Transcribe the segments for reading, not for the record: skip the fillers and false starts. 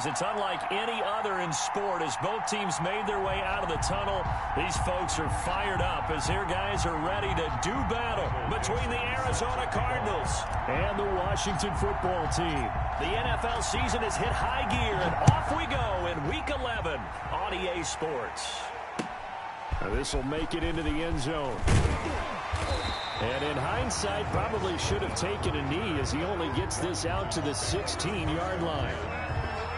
It's unlike any other in sport. As both teams made their way out of the tunnel, these folks are fired up as their guys are ready to do battle between the Arizona Cardinals and the Washington football team. The NFL season has hit high gear, and off we go in Week 11 on EA Sports. Now this will make it into the end zone. And in hindsight, probably should have taken a knee as he only gets this out to the 16-yard line.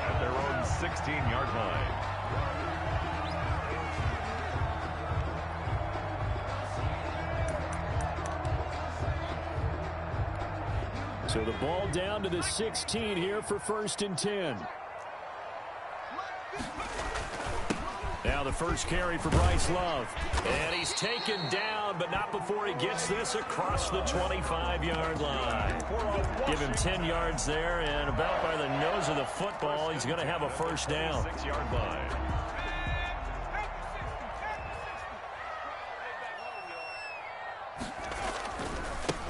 At their own 16-yard line. So the ball down to the 16 here for 1st and 10. Now the first carry for Bryce Love. And he's taken down, but not before he gets this across the 25-yard line. Give him 10 yards there, and about by the nose of the football, he's going to have a first down. 6-yard line.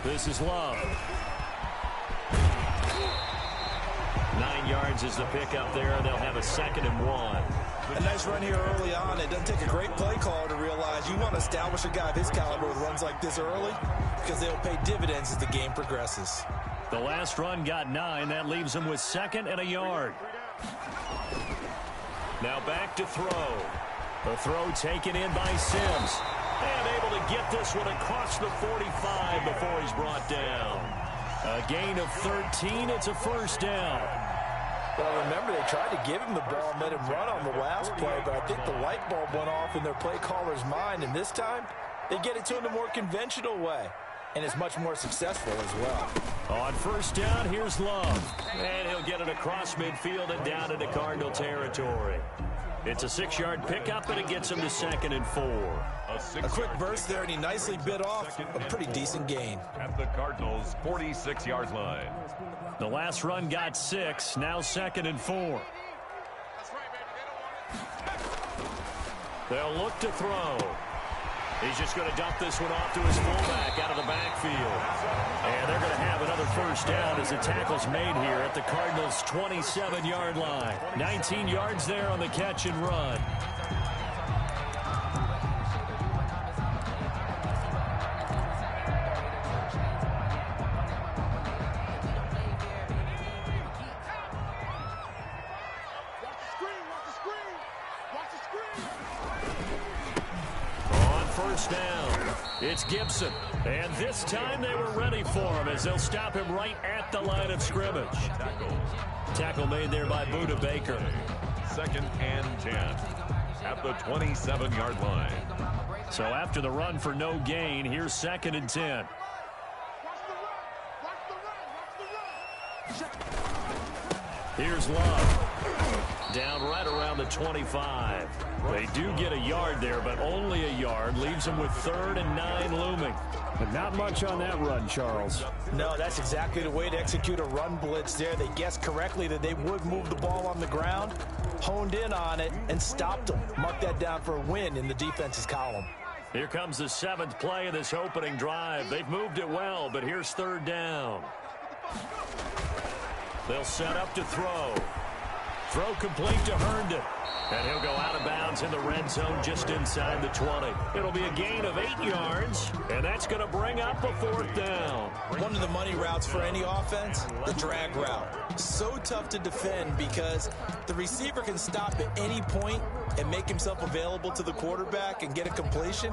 This is Love. 9 yards is the pickup there. They'll have a 2nd and 1. A nice run here early on. It doesn't take a great play caller to realize you want to establish a guy of his caliber with runs like this early because they'll pay dividends as the game progresses. The last run got 9. That leaves him with 2nd and a yard. Now back to throw. The throw taken in by Sims. And able to get this one across the 45 before he's brought down. A gain of 13. It's a first down. Well, remember, they tried to give him the ball and let him run on the last play, but I think the light bulb went off in their play caller's mind, and this time they get it to him the more conventional way, and it's much more successful as well. On first down, here's Love. And he'll get it across midfield and down into Cardinal territory. It's a 6-yard pickup, and it gets him to 2nd and 4. A quick burst there, and he nicely bit off a pretty decent gain. At the Cardinals' 46-yard line. The last run got 6, now 2nd and 4. They'll look to throw. He's just going to dump this one off to his fullback out of the backfield. And they're going to have another first down as the tackle's made here at the Cardinals' 27-yard line. 19 yards there on the catch and run. Down. It's Gibson. And this time they were ready for him as they'll stop him right at the line of scrimmage. Tackle made there by Budda Baker. 2nd and 10 at the 27-yard line. So after the run for no gain, here's 2nd and 10. Here's Love. Down right around the 25. They do get a yard there, but only a yard. Leaves them with 3rd and 9 looming. But not much on that run, Charles. No, that's exactly the way to execute a run blitz there. They guessed correctly that they would move the ball on the ground, honed in on it, and stopped them. Mark that down for a win in the defense's column. Here comes the 7th play of this opening drive. They've moved it well, but here's 3rd down. They'll set up to throw. Throw complete to Herndon. And he'll go out of bounds in the red zone just inside the 20. It'll be a gain of 8 yards, and that's going to bring up a 4th down. One of the money routes for any offense, the drag route. So tough to defend because the receiver can stop at any point and make himself available to the quarterback and get a completion.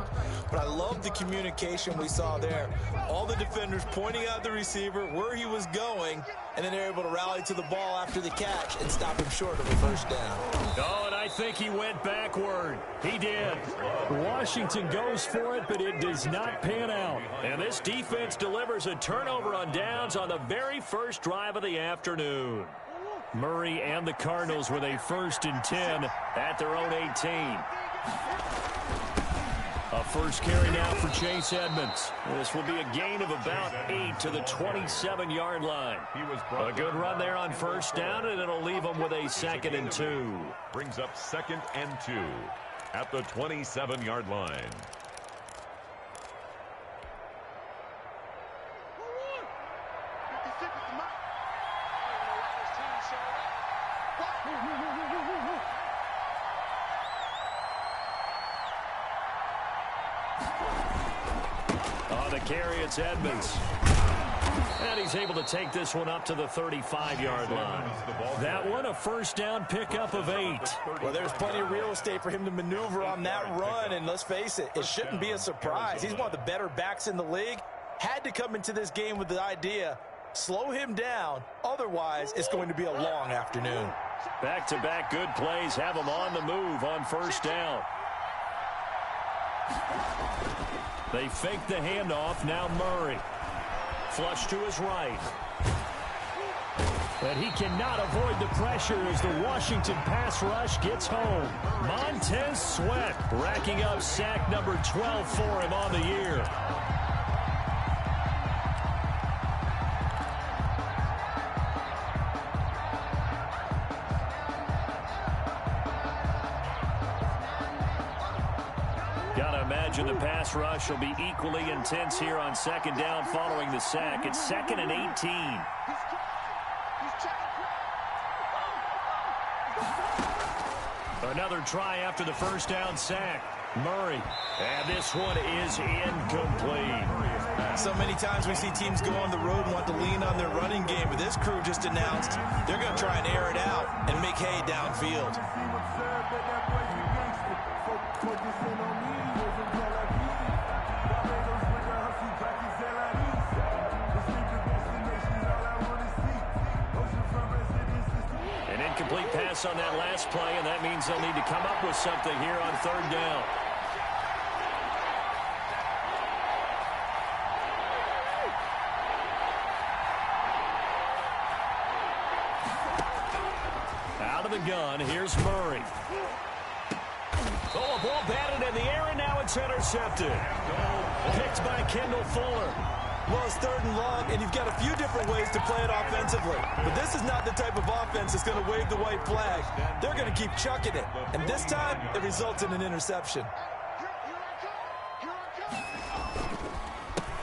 But I love the communication we saw there. All the defenders pointing out the receiver, where he was going, and then they're able to rally to the ball after the catch and stop him short of a first down. Oh, and I think he went backward. He did. Washington goes for it, but it does not pan out. And this defense delivers a turnover on downs on the very first drive of the afternoon. Murray and the Cardinals with a 1st and 10 at their own 18. A first carry now for Chase Edmonds. This will be a gain of about 8 to the 27-yard line. A good run there on first down, and it'll leave them with a 2nd and 2. Brings up 2nd and 2 at the 27-yard line. On the carry, it's Edmonds. And he's able to take this one up to the 35-yard line. That one, a first down pickup of 8. Well, there's plenty of real estate for him to maneuver on that run, and let's face it, it shouldn't be a surprise. He's one of the better backs in the league. Had to come into this game with the idea, slow him down, otherwise it's going to be a long afternoon. Back-to-back good plays have him on the move on first down. They fake the handoff, now Murray. Flush to his right. But he cannot avoid the pressure as the Washington pass rush gets home. Montez Sweat racking up sack number 12 for him on the year. Gotta imagine the pass rush will be equally intense here on second down following the sack. It's 2nd and 18. Another try after the first down sack. Murray. And this one is incomplete. So many times we see teams go on the road and want to lean on their running game, but this crew just announced they're going to try and air it out and make hay downfield. An incomplete pass on that last play, and that means they'll need to come up with something here on third down. Out of the gun, here's Murray. Oh, a ball batted in the air, and now it's intercepted. Picked by Kendall Fuller. Well, it's 3rd and long, and you've got a few different ways to play it offensively. But this is not the type of offense that's going to wave the white flag. They're going to keep chucking it. And this time, it results in an interception.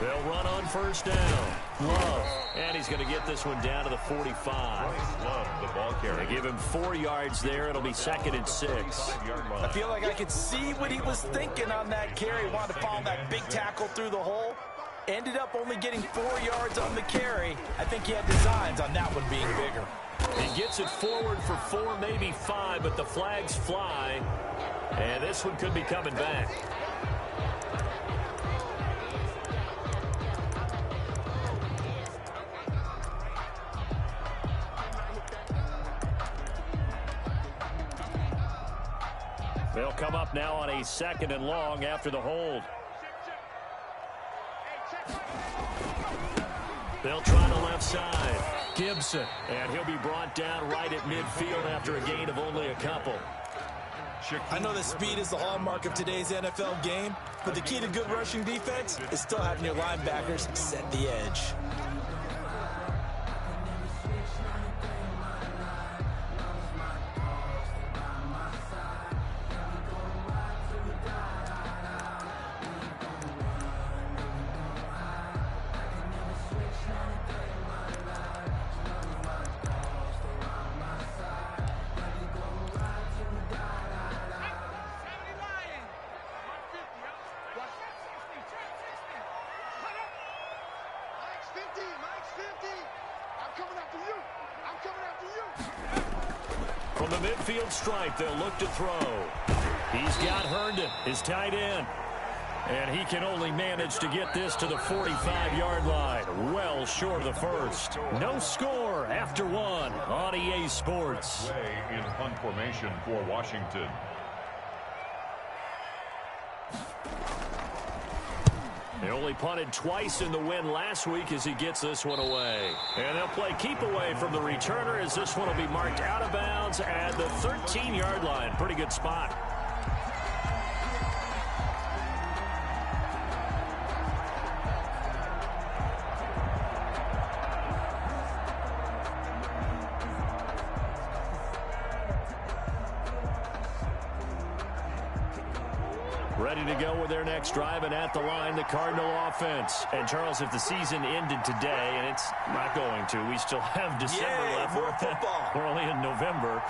They'll run on first down. Love. And he's going to get this one down to the 45. Love the ball carry. They give him 4 yards there. It'll be 2nd and 6. I feel like I could see what he was thinking on that carry. Wanted to follow that big tackle through the hole. Ended up only getting 4 yards on the carry. I think he had designs on that one being bigger. He gets it forward for 4, maybe 5, but the flags fly. And this one could be coming back. They'll come up now on a 2nd and long after the hold. They'll try the left side. Gibson. And he'll be brought down right at midfield after a gain of only a couple. I know that speed is the hallmark of today's NFL game, but the key to good rushing defense is still having your linebackers set the edge. From the midfield stripe, they'll look to throw. He's got Herndon, his tight end. And he can only manage to get this to the 45-yard line. Well short of the first. No score after 1 on EA Sports. In punt formation for Washington. They only punted twice in the win last week as he gets this one away. And they'll play keep away from the returner as this one will be marked out of bounds at the 13-yard line. Pretty good spot. Ready to go with their next drive, and at the line, the Cardinal offense. And, Charles, if the season ended today, and it's not going to, we still have December left. More football. We're only in November.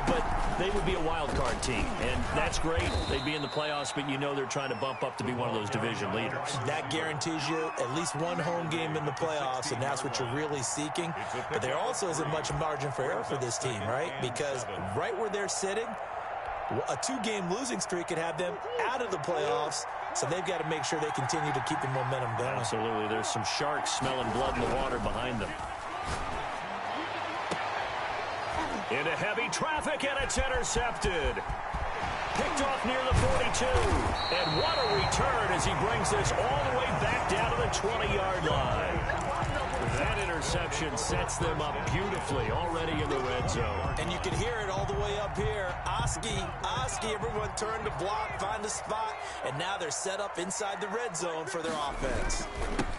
But they would be a wild card team, and that's great. They'd be in the playoffs, but you know they're trying to bump up to be one of those division leaders. That guarantees you at least one home game in the playoffs, and that's what you're really seeking. But there also isn't much margin for error for this team, right? Because right where they're sitting, a 2-game losing streak could have them out of the playoffs, so they've got to make sure they continue to keep the momentum going. Absolutely. There's some sharks smelling blood in the water behind them. Into heavy traffic, and it's intercepted. Picked off near the 42. And what a return as he brings this all the way back down to the 20-yard line. That interception sets them up beautifully already in the red zone. And you can hear it all the way up here. Oski, everyone turned to block, find a spot, and now they're set up inside the red zone for their offense.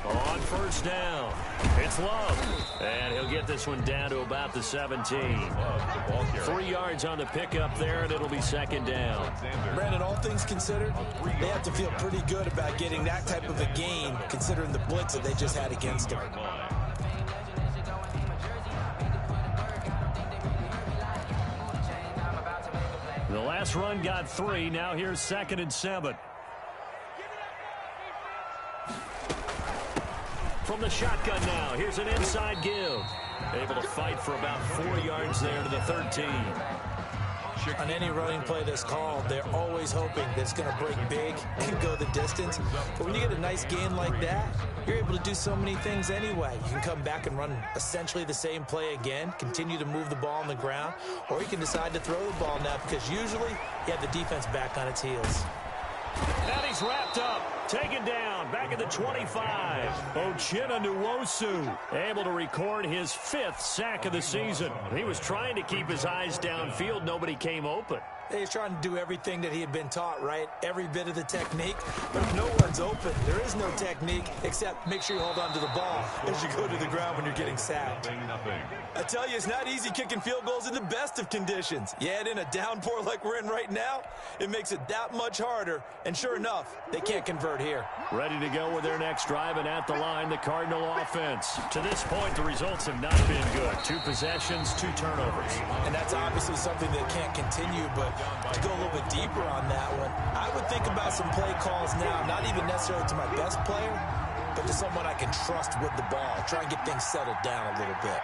On first down, it's Love. And he'll get this one down to about the 17. 3 yards on the pickup there, and it'll be second down. Brandon, all things considered, they have to feel pretty good about getting that type of a gain, considering the blitz that they just had against them. The last run got 3. Now here's 2nd and 7. From the shotgun now, here's an inside give. Able to fight for about 4 yards there to the 13. On any running play that's called, they're always hoping that it's going to break big and go the distance. But when you get a nice gain like that, you're able to do so many things anyway. You can come back and run essentially the same play again, continue to move the ball on the ground, or you can decide to throw the ball now because usually you have the defense back on its heels. And he's wrapped up, taken down, back at the 25. Uchenna Nwosu able to record his 5th sack of the season. He was trying to keep his eyes downfield. Nobody came open. He's trying to do everything that he had been taught, right? Every bit of the technique. But if no one's open, there is no technique except make sure you hold on to the ball as you go to the ground when you're getting sacked. I tell you, it's not easy kicking field goals in the best of conditions. You add in a downpour like we're in right now, it makes it that much harder. And sure enough, they can't convert here. Ready to go with their next drive, and at the line, the Cardinal offense. To this point, the results have not been good. 2 possessions, 2 turnovers. And that's obviously something that can't continue, but to go a little bit deeper on that one, I would think about some play calls now, not even necessarily to my best player, but to someone I can trust with the ball. Try and get things settled down a little bit.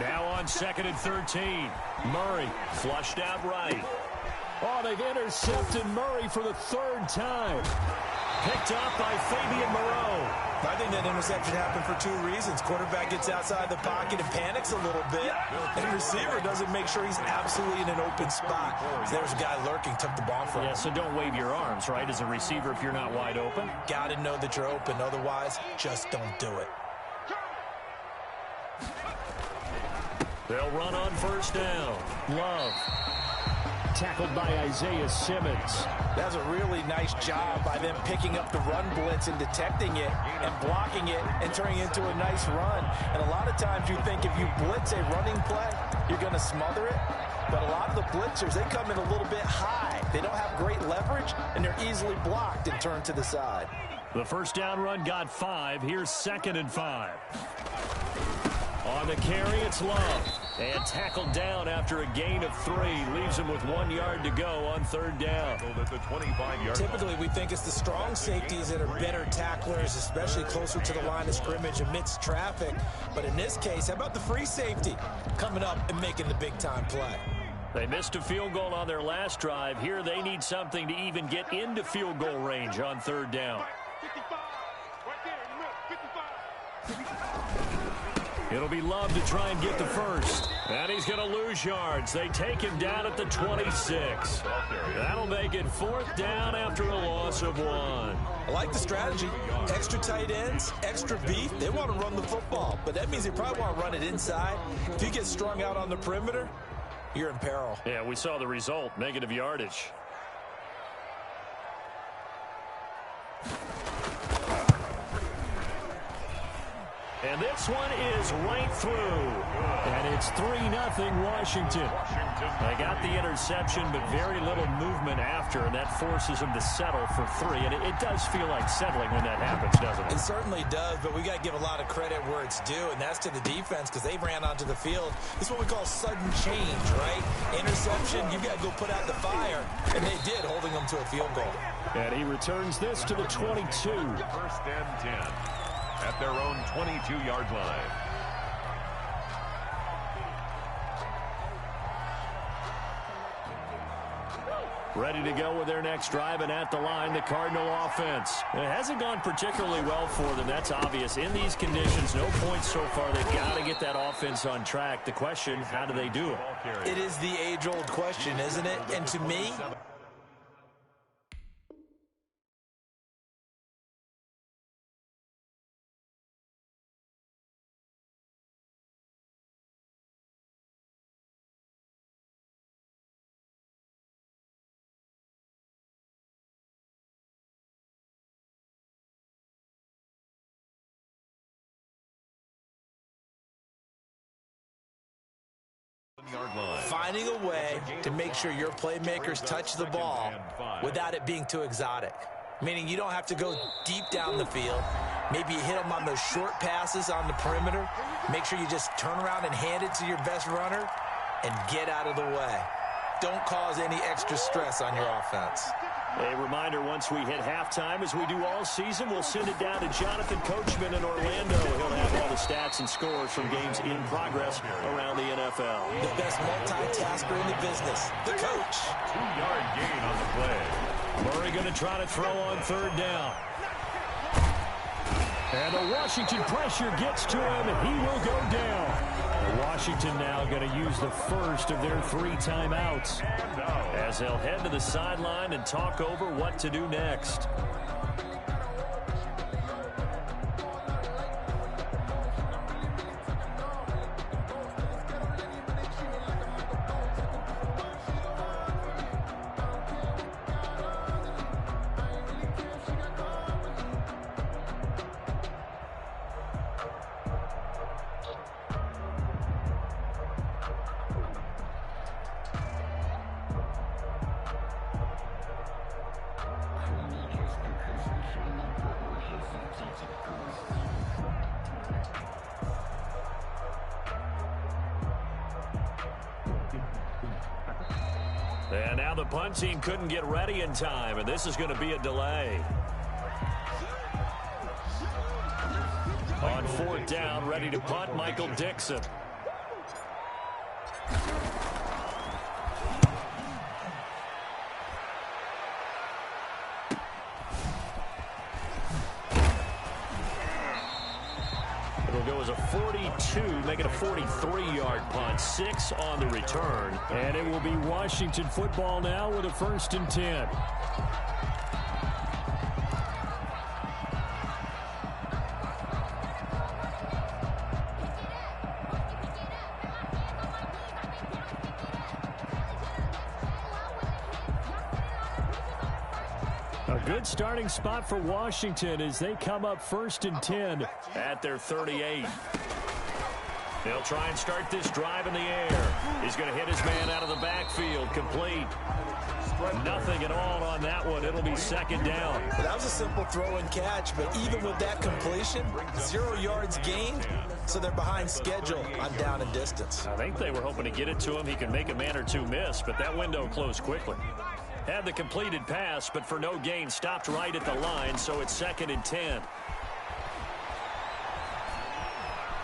Now on 2nd and 13. Murray flushed out right. Oh, they've intercepted Murray for the 3rd time. Picked up by Fabian Moreau. I think that interception happened for 2 reasons. Quarterback gets outside the pocket and panics a little bit, and receiver doesn't make sure he's absolutely in an open spot. So there's a guy lurking, took the ball from him. Yeah, so don't wave your arms, right, as a receiver if you're not wide open. Got to know that you're open. Otherwise, just don't do it. They'll run on first down. Love. Tackled by Isaiah Simmons. That's a really nice job by them picking up the run blitz and detecting it and blocking it and turning it into a nice run. And a lot of times you think if you blitz a running play, you're going to smother it. But a lot of the blitzers, they come in a little bit high. They don't have great leverage, and they're easily blocked and turned to the side. The first down run got 5. Here's 2nd and 5. On the carry, it's Love. And tackled down after a gain of 3. Leaves him with 1 yard to go on 3rd down. Typically, we think it's the strong safeties that are better tacklers, especially closer to the line of scrimmage amidst traffic. But in this case, how about the free safety coming up and making the big-time play? They missed a field goal on their last drive. Here they need something to even get into field goal range on 3rd down. It'll be Love to try and get the first. And he's going to lose yards. They take him down at the 26. That'll make it 4th down after a loss of 1. I like the strategy. Extra tight ends, extra beef. They want to run the football, but that means they probably want to run it inside. If you get strung out on the perimeter, you're in peril. Yeah, we saw the result, negative yardage. And this one is right through. And it's 3-0 Washington. They got the interception, but very little movement after, and that forces them to settle for 3. And it does feel like settling when that happens, doesn't it? It certainly does, but we got to give a lot of credit where it's due, and that's to the defense because they ran onto the field. It's what we call sudden change, right? Interception, you got to go put out the fire, and they did, holding them to a field goal. And he returns this to the 22. First and 10 at their own 22-yard line. Ready to go with their next drive, and at the line, the Cardinal offense. It hasn't gone particularly well for them. That's obvious. In these conditions, no points so far. They've got to get that offense on track. The question, how do they do it? It is the age-old question, isn't it? And to me, finding a way to make sure your playmakers touch the ball without it being too exotic. Meaning you don't have to go deep down the field. Maybe you hit them on those short passes on the perimeter. Make sure you just turn around and hand it to your best runner and get out of the way. Don't cause any extra stress on your offense. A reminder, once we hit halftime, as we do all season, we'll send it down to Jonathan Coachman in Orlando. He'll have all the stats and scores from games in progress around the NFL. The best multitasker in the business, the coach. 2-yard gain on the play. Murray going to try to throw on third down. And the Washington pressure gets to him, and he will go down. Washington now going to use the first of their 3 timeouts as they'll head to the sideline and talk over what to do next. And now the punt team couldn't get ready in time, and this is going to be a delay. On 4th down, ready to punt, Michael Dixon. It'll go as a 42, make it a 43-yard punt, 6 on the return. And it will be Washington football now with a 1st and 10. A good starting spot for Washington as they come up 1st and 10 at their 38. They'll try and start this drive in the air. He's going to hit his man out of the backfield, complete. Nothing at all on that one. It'll be 2nd down. That was a simple throw and catch, but even with that completion, 0 yards gained, so they're behind schedule on down and distance. I think they were hoping to get it to him. He can make a man or 2 miss, but that window closed quickly. Had the completed pass, but for no gain, stopped right at the line, so it's 2nd and 10.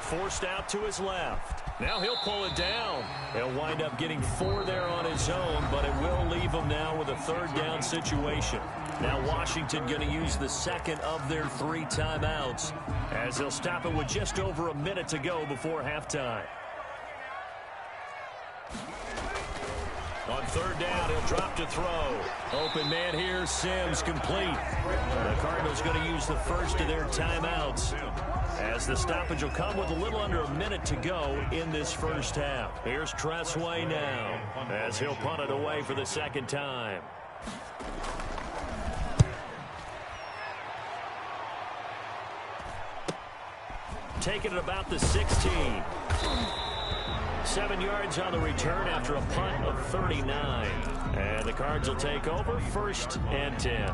Forced out to his left. Now he'll pull it down. He'll wind up getting 4 there on his own, but it will leave him now with a 3rd down situation. Now Washington going to use the 2nd of their 3 timeouts as they'll stop it with just over a minute to go before halftime. On 3rd down, he'll drop to throw. Open man here, Sims, complete. The Cardinals going to use the 1st of their timeouts as the stoppage will come with a little under a minute to go in this 1st half. Here's Tressway now as he'll punt it away for the 2nd time. taken at about the 16. 7 yards on the return after a punt of 39. And the Cards will take over 1st and 10.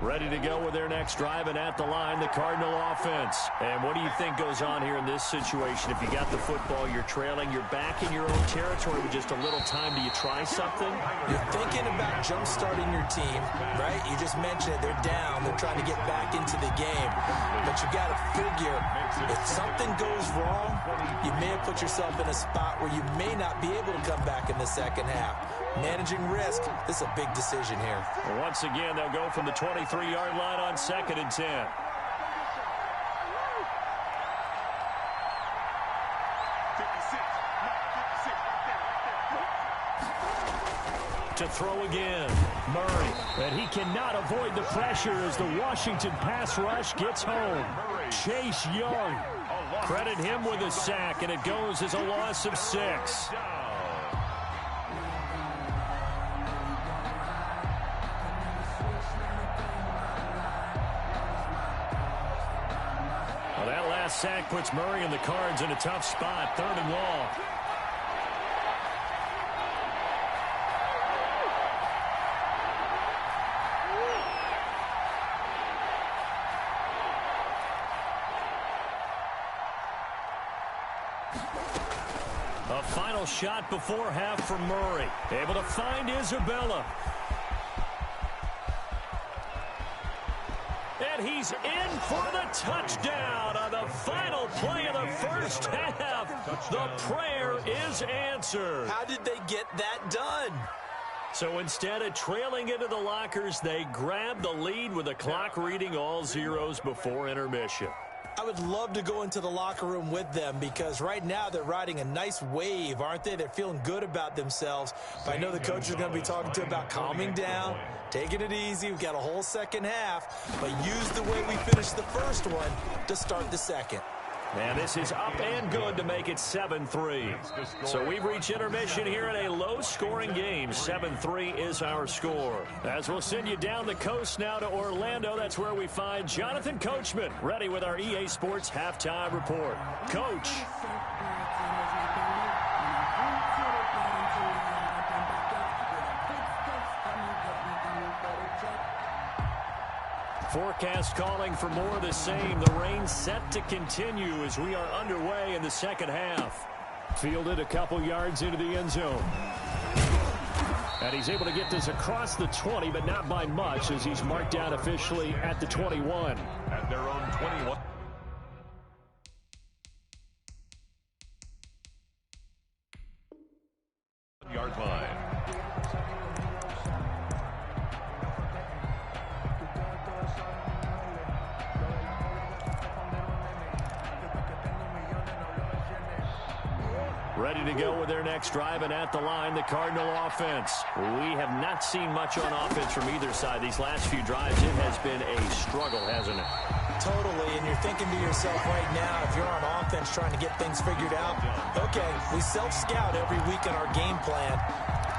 Ready to go with their next drive, and at the line, the Cardinal offense. And what do you think goes on here in this situation? If you got the football, you're trailing, you're back in your own territory with just a little time. Do you try something? You're thinking about jump-starting your team, right? You just mentioned it. They're down. They're trying to get back into the game. But you got to figure, if something goes wrong, you may have put yourself in a spot where you may not be able to come back in the second half. Managing risk, this is a big decision here. Once again, they'll go from the 23-yard line on 2nd and 10. To throw again, Murray. And he cannot avoid the pressure as the Washington pass rush gets home. Chase Young. Credit him with a sack, and it goes as a loss of 6. Well, that last sack puts Murray and the Cards in a tough spot, 3rd and long. A final shot before half for Murray. Able to find Isabella. And he's in for the touchdown on the final play of the first half. The prayer is answered. How did they get that done? So instead of trailing into the lockers, they grab the lead with the clock reading all zeros before intermission. I would love to go into the locker room with them because right now they're riding a nice wave, aren't they? They're feeling good about themselves. But I know the coach is going to be talking to about calming down, taking it easy. We've got a whole second half, but use the way we finished the first one to start the second. And this is up and good to make it 7-3. So we've reached intermission here in a low-scoring game. 7-3 is our score. As we'll send you down the coast now to Orlando, that's where we find Jonathan Coachman, ready with our EA Sports Halftime Report. Coach. Forecast calling for more of the same. The rain set to continue as we are underway in the second half. Fielded a couple yards into the end zone. And he's able to get this across the 20, but not by much as he's marked down officially at the 21. At their own 21. Yard line. Ready to go with their next drive, and at the line, the Cardinal offense. We have not seen much on offense from either side. These last few drives, it has been a struggle, hasn't it? Totally, and you're thinking to yourself right now, if you're on offense trying to get things figured out, okay, we self-scout every week in our game plan.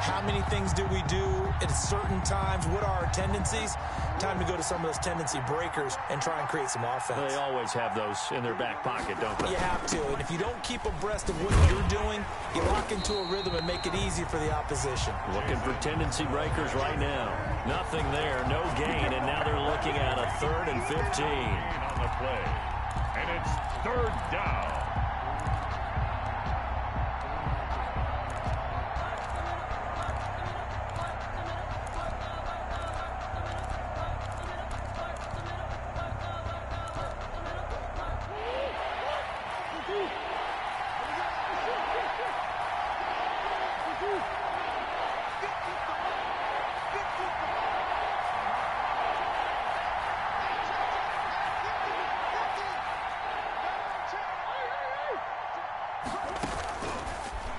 How many things do we do at certain times? What are our tendencies? Time to go to some of those tendency breakers and try and create some offense. They always have those in their back pocket, don't they? You have to, and if you don't keep abreast of what you're doing, you lock into a rhythm and make it easy for the opposition. Looking for tendency breakers right now. Nothing there, no gain, and now they're looking at a 3rd and 15. On the play, and it's 3rd down.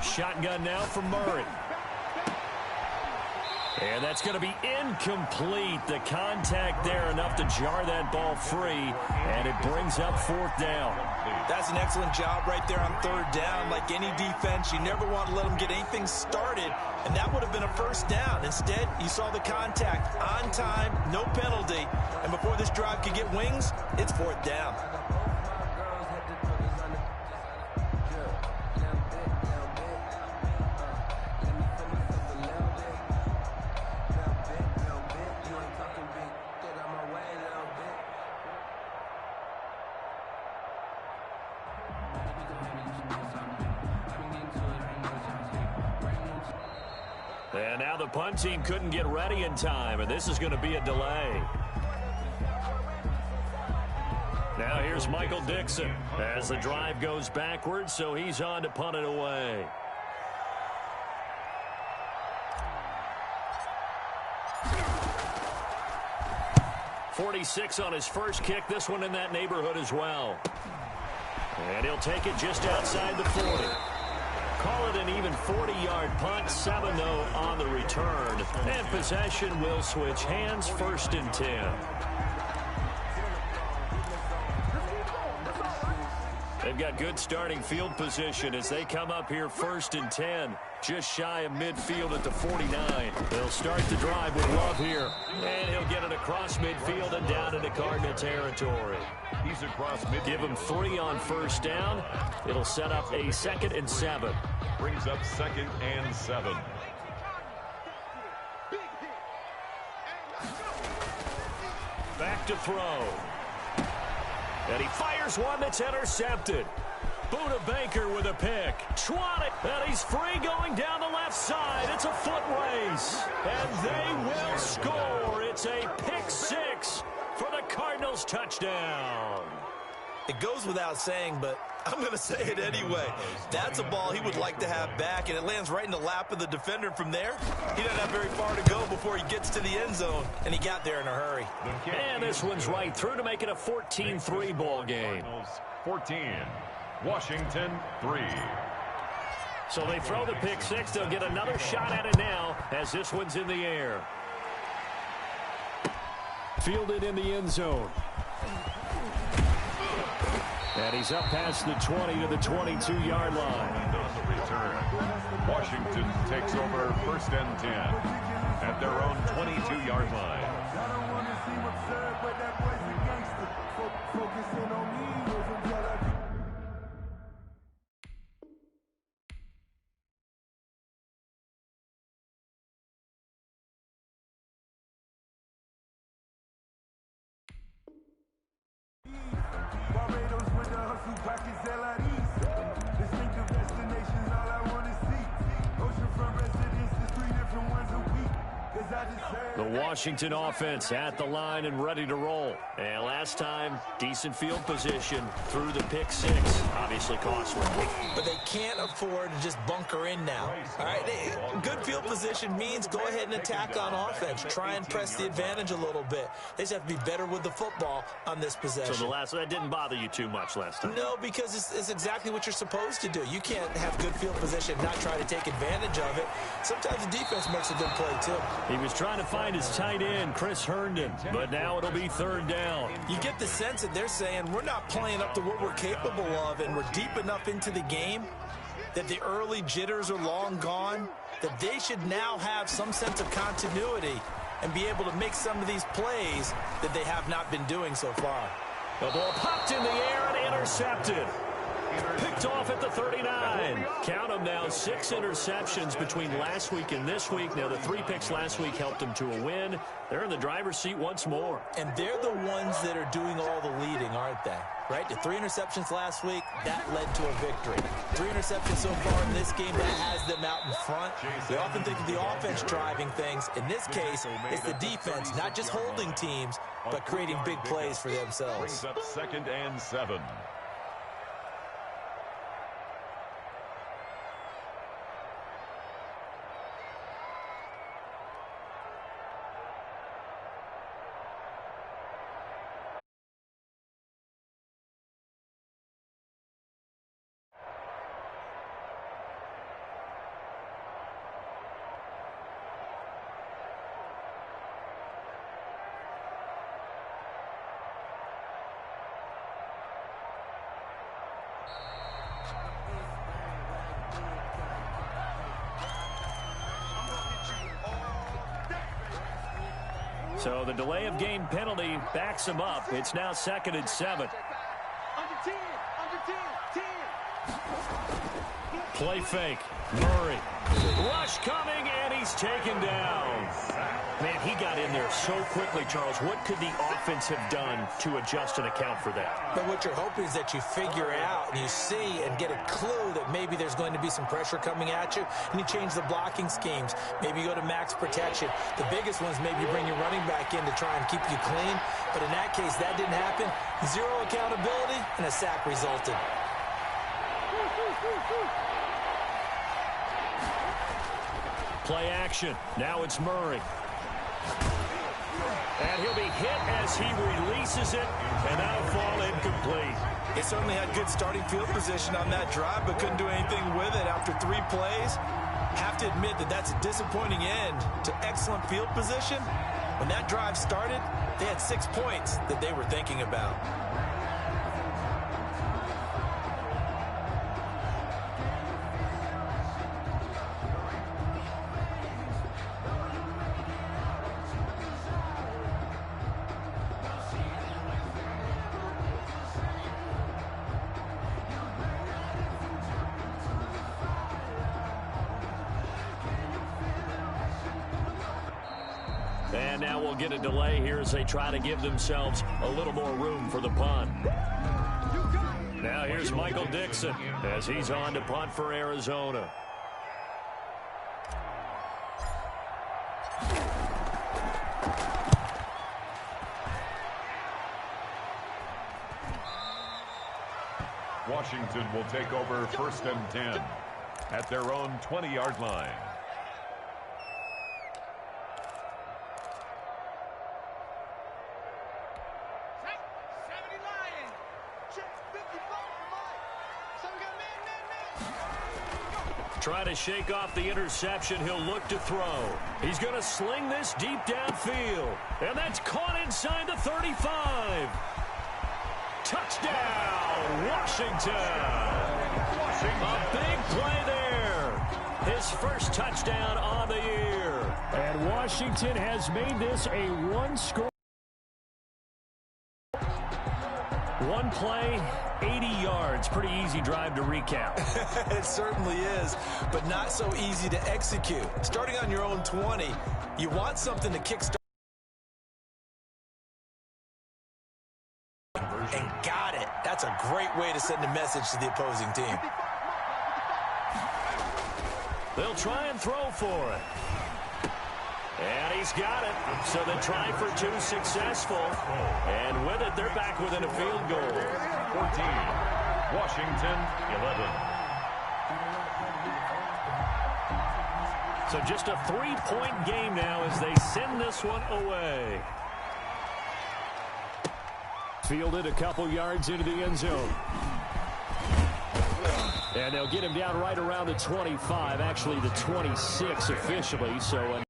Shotgun now for Murray. And that's going to be incomplete. The contact there enough to jar that ball free, and it brings up 4th down. That's an excellent job right there on 3rd down. Like any defense, you never want to let them get anything started, and that would have been a 1st down. Instead, you saw the contact on time, no penalty, and before this drive could get wings, it's 4th down. And now the punt team couldn't get ready in time, and this is going to be a delay. Now here's Michael Dixon as the drive goes backwards, so he's on to punt it away. .46 on his first kick, this one in that neighborhood as well. And he'll take it just outside the 40. Call it an even 40-yard punt, 7-0 on the return. And possession will switch hands, 1st and 10. They've got good starting field position as they come up here 1st and 10. Just shy of midfield at the 49. They'll start the drive with Love here. And he'll get it across midfield and down into Cardinal territory. He's across midfield. Give him 3 on 1st down. It'll set up a 2nd and 7. Brings up 2nd and 7. Back to throw. And he fires one that's intercepted. Buda Baker with a pick. Schwann, and he's free going down the left side. It's a foot race. And they will score. It's a pick 6 for the Cardinals touchdown. It goes without saying, but I'm going to say it anyway. That's a ball he would like to have back, and it lands right in the lap of the defender. From there, he doesn't have very far to go before he gets to the end zone, and he got there in a hurry. And this one's right through to make it a 14-3 ball game. 14, Washington 3. So they throw the pick 6. They'll get another shot at it now as this one's in the air. Fielded in the end zone. And he's up past the 20 to the 22-yard line. On the return, Washington takes over 1st and 10 at their own 22-yard line. The Washington offense at the line and ready to roll. And last time, decent field position through the pick 6. Obviously costly. But they can't afford to just bunker in now. All right, good field position means go ahead and attack on offense. Try and press the advantage a little bit. They just have to be better with the football on this possession. So that didn't bother you too much last time? No, because it's exactly what you're supposed to do. You can't have good field position and not try to take advantage of it. Sometimes the defense makes a good play, too. He was trying to find his tight end, Chris Herndon, but now it'll be 3rd down. You get the sense that they're saying we're not playing up to what we're capable of, and we're deep enough into the game that the early jitters are long gone, that they should now have some sense of continuity and be able to make some of these plays that they have not been doing so far. The ball popped in the air and intercepted. Picked off at the 39. Count them now, 6 interceptions between last week and this week. Now, the 3 picks last week helped them to a win. They're in the driver's seat once more. And they're the ones that are doing all the leading, aren't they? Right? The 3 interceptions last week, that led to a victory. 3 interceptions so far in this game, that has them out in front. We often think of the offense driving things. In this case, it's the defense, not just holding teams, but creating big plays for themselves. Brings up 2nd and 7. So the delay of game penalty backs him up. It's now 2nd and 7. Play fake. Murray. Rush coming, and he's taken down. Man, he got in there so quickly, Charles. What could the offense have done to adjust and account for that? But what you're hoping is that you figure it out and you see and get a clue that maybe there's going to be some pressure coming at you, and you change the blocking schemes. Maybe you go to max protection. The biggest one's maybe you bring your running back in to try and keep you clean. But in that case, that didn't happen. Zero accountability, and a sack resulted. Play action. Now it's Murray. And he'll be hit as he releases it, and that'll fall incomplete. He certainly had good starting field position on that drive, but couldn't do anything with it after 3 plays. Have to admit that that's a disappointing end to excellent field position. When that drive started, they had 6 points that they were thinking about. And now we'll get a delay here as they try to give themselves a little more room for the punt. Now here's Michael Dixon as he's on to punt for Arizona. Washington will take over 1st and 10 at their own 20-yard line. Try to shake off the interception. He'll look to throw. He's going to sling this deep downfield. And that's caught inside the 35. Touchdown, Washington. A big play there. His first touchdown on the year. And Washington has made this a one-score. One play, 80 yards. Pretty easy drive to recap. It certainly is, but not so easy to execute. Starting on your own 20, you want something to kickstart. And got it. That's a great way to send a message to the opposing team. They'll try and throw for it. And he's got it. So the try for 2 successful. And with it, they're back within a field goal. 14. Washington, 11. So just a 3-point game now as they send this one away. Fielded a couple yards into the end zone. And they'll get him down right around the 25, actually the 26 officially. So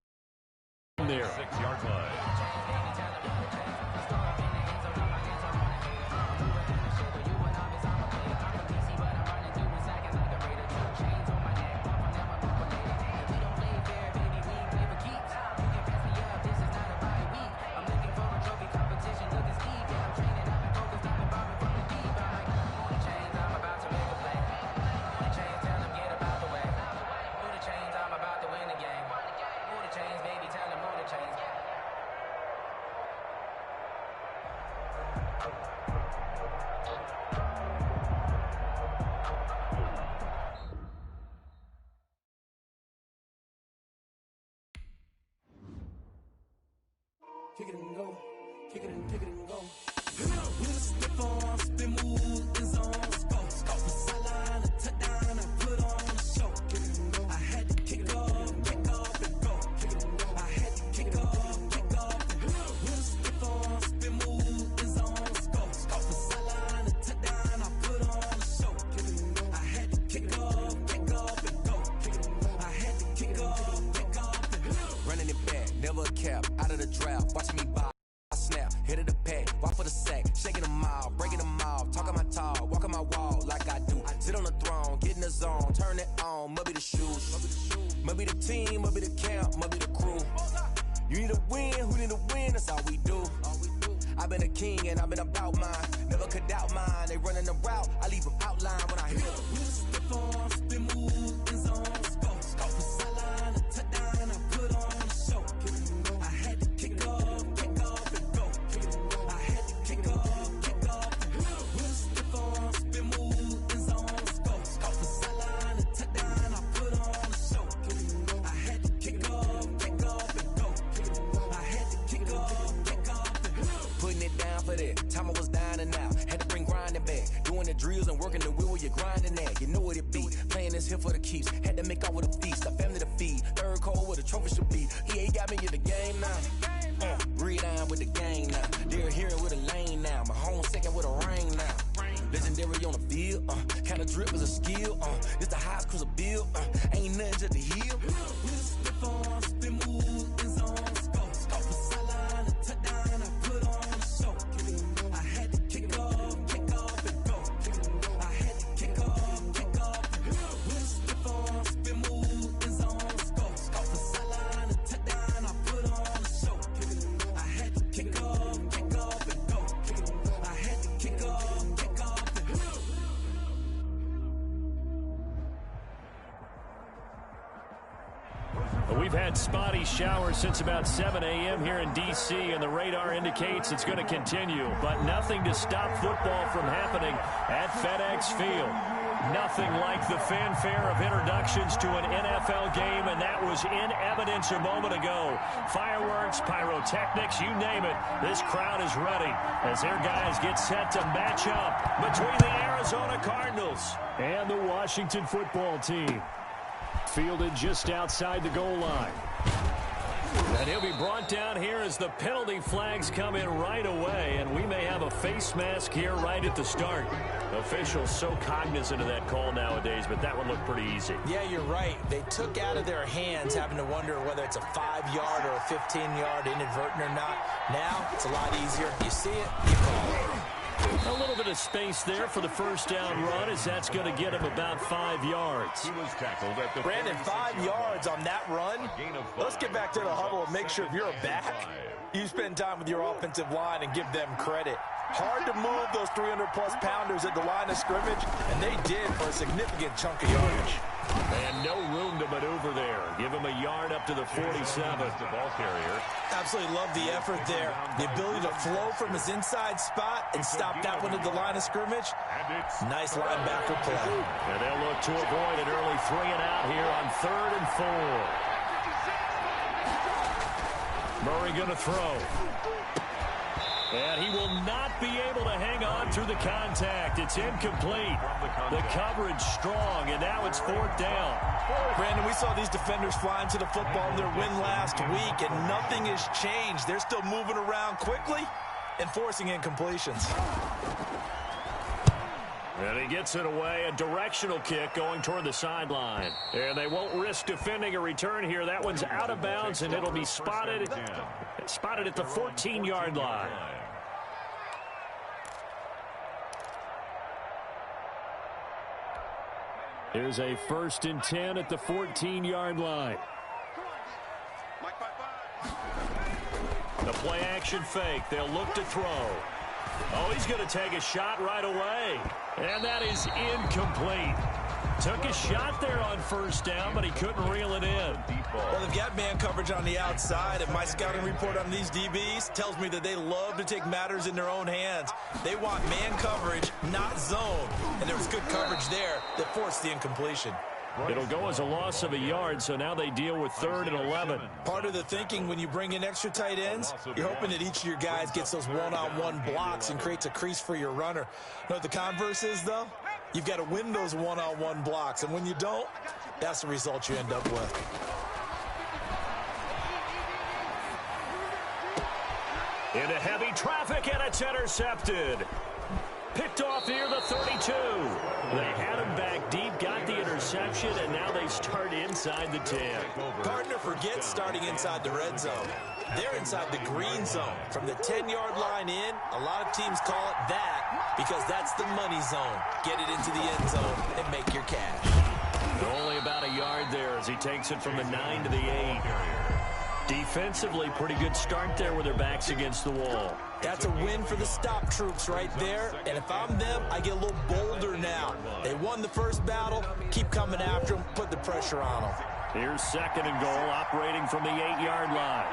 there. 6-yard line. Kick it and go. Kick it and go. With a stiff arm, spin move, in zone, go. From sideline to touchdown, I put on a show. I had to kick off and go. I had to kick off and go. With a stiff arm, spin move, in zone, go. From sideline to touchdown, I put on a show. I had to kick off and go. I had to kick off and go. Running it back, never a cap, out of the draft. Watching me buy, snap, hit of the pack, walk for the sack, shaking them out, breaking them off, talking my talk, walking my wall like I do. Sit on the throne, get in the zone, turn it on, maybe the shoes, maybe the team, maybe the camp, maybe the crew. You need a win, who need a win? That's all we do. I've been a king and I've been about mine. Never could doubt mine. They running the route, I leave them outline when I hit them. We stiff on, spin move, in zone, scope. Scope the sideline, a touchdown, I put on a show. I had to kick off and go. I had to kick off and go. We stiff on, spin move, in zone, scope. Scope the sideline, a touchdown, I put on a show. I had to kick off and go. I had to kick off and go. Putting it down for that. Time I was dying and out. Had to bring grinding back. Doing the drills and working the wheel where you're grinding at. You know what it be. Playing this here for the keeps. Had to make off with a feast. A family to feed. Third cold where the trophy should be. EA got me in the game now. Breathe down with the game now. They're here with a lane now. My home second with a ring now. Legendary on the field. Kind of drip is a skill. This the highest cruiser bill. Ain't nothing just to heal. We stiff on, spin move, in zone, scope. Scope the sideline, a touchdown, I put on a show. I had to kick off and go. I had to kick off and go. We stiff on, spin move, in zone, scope. Scope the sideline, a touchdown, I put on a show. I had to kick off and go. I had to kick off and go. We've had spotty showers since about 7 a.m. here in D.C., and the radar indicates it's going to continue, but nothing to stop football from happening at FedEx Field. Nothing like the fanfare of introductions to an NFL game, and that was in evidence a moment ago. Fireworks, pyrotechnics, you name it. This crowd is ready as their guys get set to match up between the Arizona Cardinals and the Washington football team. Fielded just outside the goal line. And he'll be brought down here as the penalty flags come in right away, and we may have a face mask here right at the start. Officials so cognizant of that call nowadays, but that one looked pretty easy. Yeah, you're right. They took out of their hands having to wonder whether it's a 5-yard or a 15-yard inadvertent or not. Now, it's a lot easier. You see it, you call it. A little bit of space there for the first down run, as that's going to get him about 5 yards. He was tackled at the Brandon, 5 yards on that run. Let's get back to the huddle and make sure if you're a back, you spend time with your offensive line and give them credit. Hard to move those 300-plus pounders at the line of scrimmage, and they did for a significant chunk of yardage. And no room to maneuver there. Give him a yard up to the 47. The ball carrier. Absolutely love the effort there. The ability to flow from his inside spot and stop that one at the line of scrimmage. Nice linebacker play. And they'll look to avoid an early 3-and-out here on 3rd and 4. Murray going to throw. And he will not be able to hang on through the contact. It's incomplete. The coverage strong, and now it's 4th down. Brandon, we saw these defenders flying to the football in their win last week, and nothing has changed. They're still moving around quickly and forcing incompletions. And he gets it away, a directional kick going toward the sideline. And they won't risk defending a return here. That one's out of bounds, and it'll be spotted at the 14-yard line. Here's a 1st and 10 at the 14-yard line. The play action fake. They'll look to throw. Oh, he's going to take a shot right away. And that is incomplete. Took a shot there on 1st down, but he couldn't reel it in. Well, they've got man coverage on the outside, and my scouting report on these DBs tells me that they love to take matters in their own hands. They want man coverage, not zone. And there was good coverage there that forced the incompletion. It'll go as a loss of a yard, so now they deal with 3rd and 11. Part of the thinking when you bring in extra tight ends, you're hoping that each of your guys gets those one-on-one blocks and creates a crease for your runner. You know what the converse is, though? You've got to win those one-on-one blocks, and when you don't, that's the result you end up with. Into heavy traffic, and it's intercepted. Picked off near the 32. They had him back deep, got the interception, and now they start inside the 10. Gardner forgets starting inside the red zone. They're inside the green zone. From the 10-yard line in, a lot of teams call it that because that's the money zone. Get it into the end zone and make your cash. Only about a yard there as he takes it from the 9 to the 8. Defensively, pretty good start there with their backs against the wall. That's a win for the stop troops right there. And if I'm them, I get a little bolder now. They won the first battle. Keep coming after them. Put the pressure on them. Here's 2nd and goal, operating from the 8-yard line.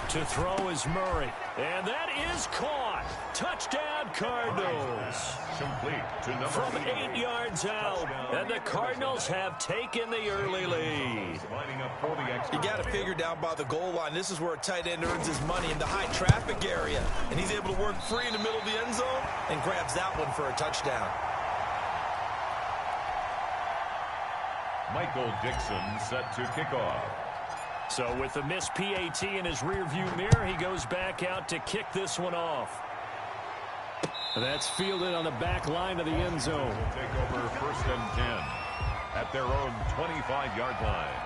To throw is Murray. And that is caught. Touchdown, Cardinals. Complete to number From 8 yards out. And the Cardinals have taken the early lead. Lining up for the extra. You got to figure down by the goal line. This is where a tight end earns his money in the high traffic area. And he's able to work free in the middle of the end zone and grabs that one for a touchdown. Michael Dixon set to kick off. So with the missed PAT in his rearview mirror, he goes back out to kick this one off. That's fielded on the back line of the end zone. Will take over 1st and 10 at their own 25-yard line.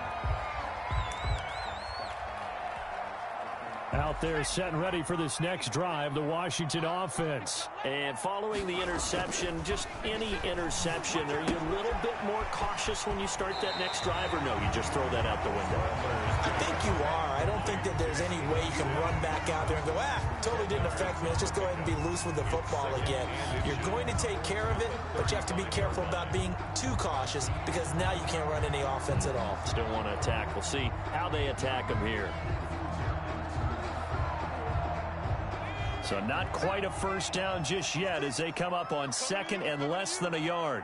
Out there set and ready for this next drive, the Washington offense. And following the interception, just any interception, are you a little bit more cautious when you start that next drive, or no, you just throw that out the window? I think you are. I don't think that there's any way you can run back out there and go, totally didn't affect me. Let's just go ahead and be loose with the football again. You're going to take care of it, but you have to be careful about being too cautious because now you can't run any offense at all. Still want to attack. We'll see how they attack them here. So not quite a first down just yet as they come up on 2nd and less than a yard.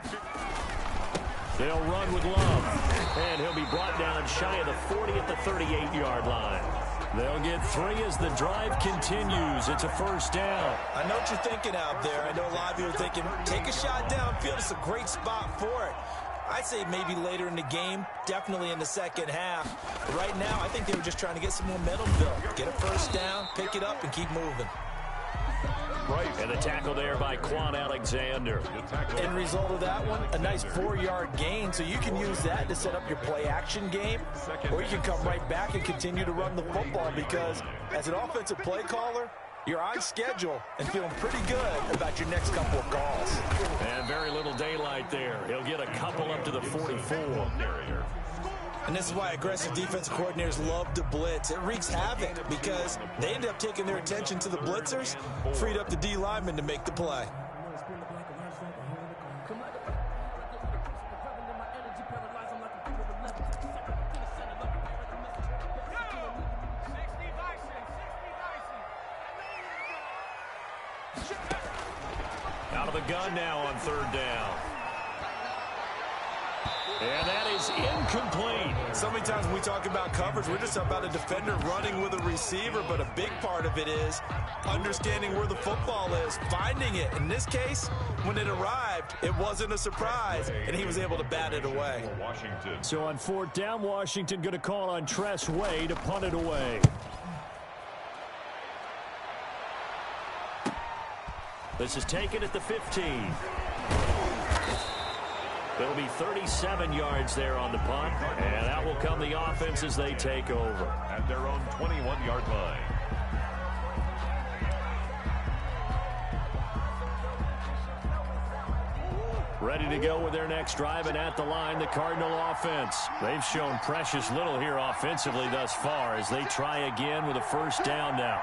They'll run with Love, and he'll be brought down shy of the 40 at the 38-yard line. They'll get 3 as the drive continues. It's a first down. I know what you're thinking out there. I know a lot of you are thinking, take a shot downfield. It's a great spot for it. I'd say maybe later in the game, definitely in the second half. But right now, I think they were just trying to get some momentum built. Get a first down, pick it up, and keep moving. And the tackle there by Quan Alexander. End result of that one, a nice 4-yard gain. So you can use that to set up your play-action game, or you can come right back and continue to run the football because as an offensive play caller, you're on schedule and feeling pretty good about your next couple of calls. And very little daylight there. He'll get a couple up to the 44. And this is why aggressive defensive coordinators love to blitz. It wreaks havoc because they end up taking their attention to the blitzers, freed up the D lineman to make the play. Out of the gun now on 3rd down. And that is incomplete. So many times when we talk about coverage, we're just about a defender running with a receiver, but a big part of it is understanding where the football is, finding it. In this case, when it arrived, it wasn't a surprise, and he was able to bat it away. Washington. So on 4th down, Washington going to call on Tress Way to punt it away. This is taken at the 15. It'll be 37 yards there on the punt, and that will come the offense as they take over. At their own 21-yard line. Ready to go with their next drive, and at the line, the Cardinal offense. They've shown precious little here offensively thus far as they try again with a first down now.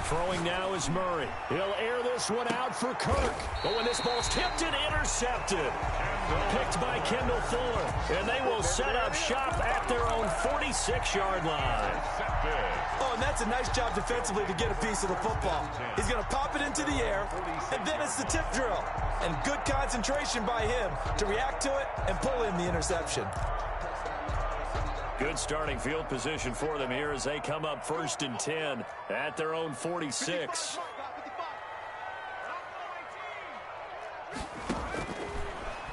Throwing now is Murray. He'll air this one out for Kirk. But when this ball's tipped and intercepted. Picked by Kendall Fuller. And they will set up shop at their own 46-yard line. Oh, and that's a nice job defensively to get a piece of the football. He's going to pop it into the air, and then it's the tip drill. And good concentration by him to react to it and pull in the interception. Good starting field position for them here as they come up 1st and 10 at their own 46.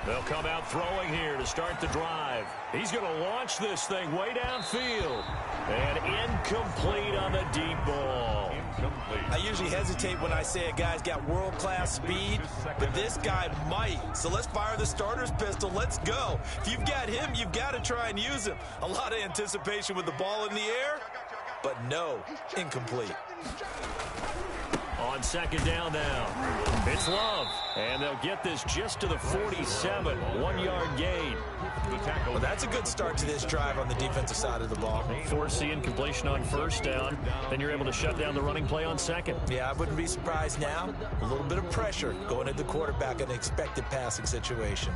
They'll come out throwing here to start the drive. He's going to launch this thing way downfield. And incomplete on the deep ball. I usually hesitate when I say a guy's got world-class speed, but this guy might. So let's fire the starter's pistol. Let's go. If you've got him, you've got to try and use him. A lot of anticipation with the ball in the air, but no, incomplete. On second down now, it's Love. And they'll get this just to the 47, 1-yard gain. Well, that's a good start to this drive on the defensive side of the ball. Forcing completion on first down. Then you're able to shut down the running play on second. Yeah, I wouldn't be surprised now. A little bit of pressure going at the quarterback in an expected passing situation.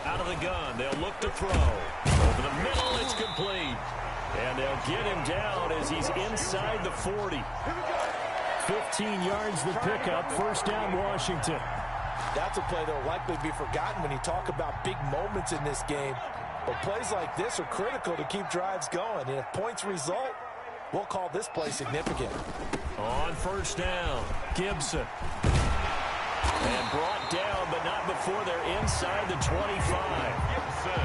Out of the gun, they'll look to throw. Over the middle, it's complete. And they'll get him down as he's inside the 40. 15 yards the pickup. First down, Washington. That's a play that will likely be forgotten when you talk about big moments in this game. But plays like this are critical to keep drives going. And if points result, we'll call this play significant. On first down, Gibson. And brought down, but not before they're inside the 25.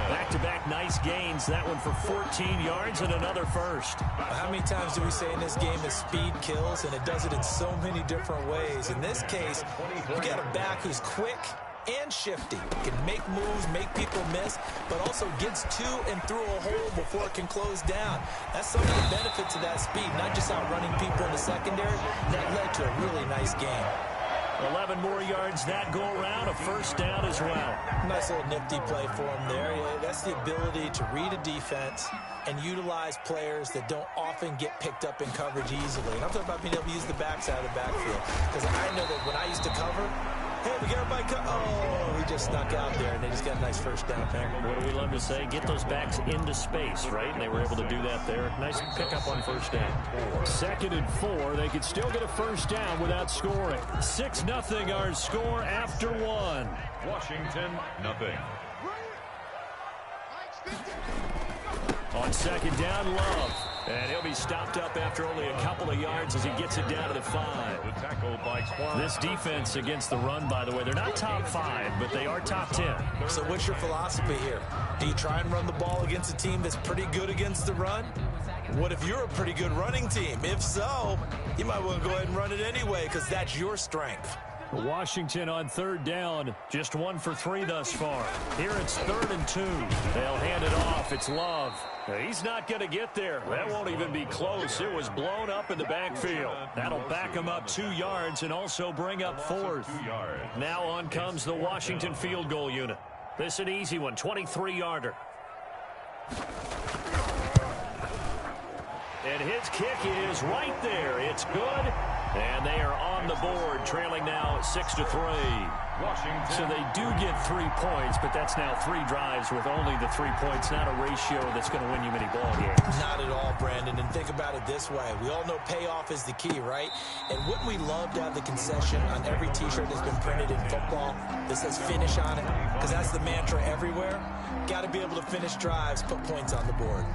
Back-to-back nice gains. That one for 14 yards and another first. How many times do we say in this game that speed kills, and it does it in so many different ways? In this case, you got a back who's quick and shifty. Can make moves, make people miss, but also gets to and through a hole before it can close down. That's some of the benefits of that speed, not just outrunning people in the secondary. That led to a really nice game. 11 more yards that go around, a first down as well. Nice little nifty play for him there. Yeah, that's the ability to read a defense and utilize players that don't often get picked up in coverage easily. And I'm talking about being able to use the backside of the backfield. Because I know that when I used to cover, hey, we got everybody he just snuck out there, and they just got a nice first down there. What do we love to say? Get those backs into space, right? And they were able to do that there. Nice pickup on first down. 2nd and 4. They could still get a first down without scoring. 6-0 our score after 1. Washington, nothing. On second down, Love. And he'll be stopped up after only a couple of yards as he gets it down to the 5. The tackle by Quan. This defense against the run, by the way, they're not top 5, but they are top 10. So what's your philosophy here? Do you try and run the ball against a team that's pretty good against the run? What if you're a pretty good running team? If so, you might want to go ahead and run it anyway because that's your strength. Washington on third down, just 1 for 3 thus far. Here it's 3rd and 2. They'll hand it off. It's Love. He's not going to get there. That won't even be close. It was blown up in the backfield. That'll back him up 2 yards and also bring up 4th. Now on comes the Washington field goal unit. This is an easy one, 23-yarder. And his kick is right there. It's good. And they are on the board, trailing now 6-3. Washington. So they do get 3 points, but that's now 3 drives with only the 3 points, not a ratio that's going to win you many ball games. Not at all, Brandon. And think about it this way. We all know payoff is the key, right? And wouldn't we love to have the concession on every T-shirt that's been printed in football that says finish on it? Because that's the mantra everywhere. Got to be able to finish drives, put points on the board.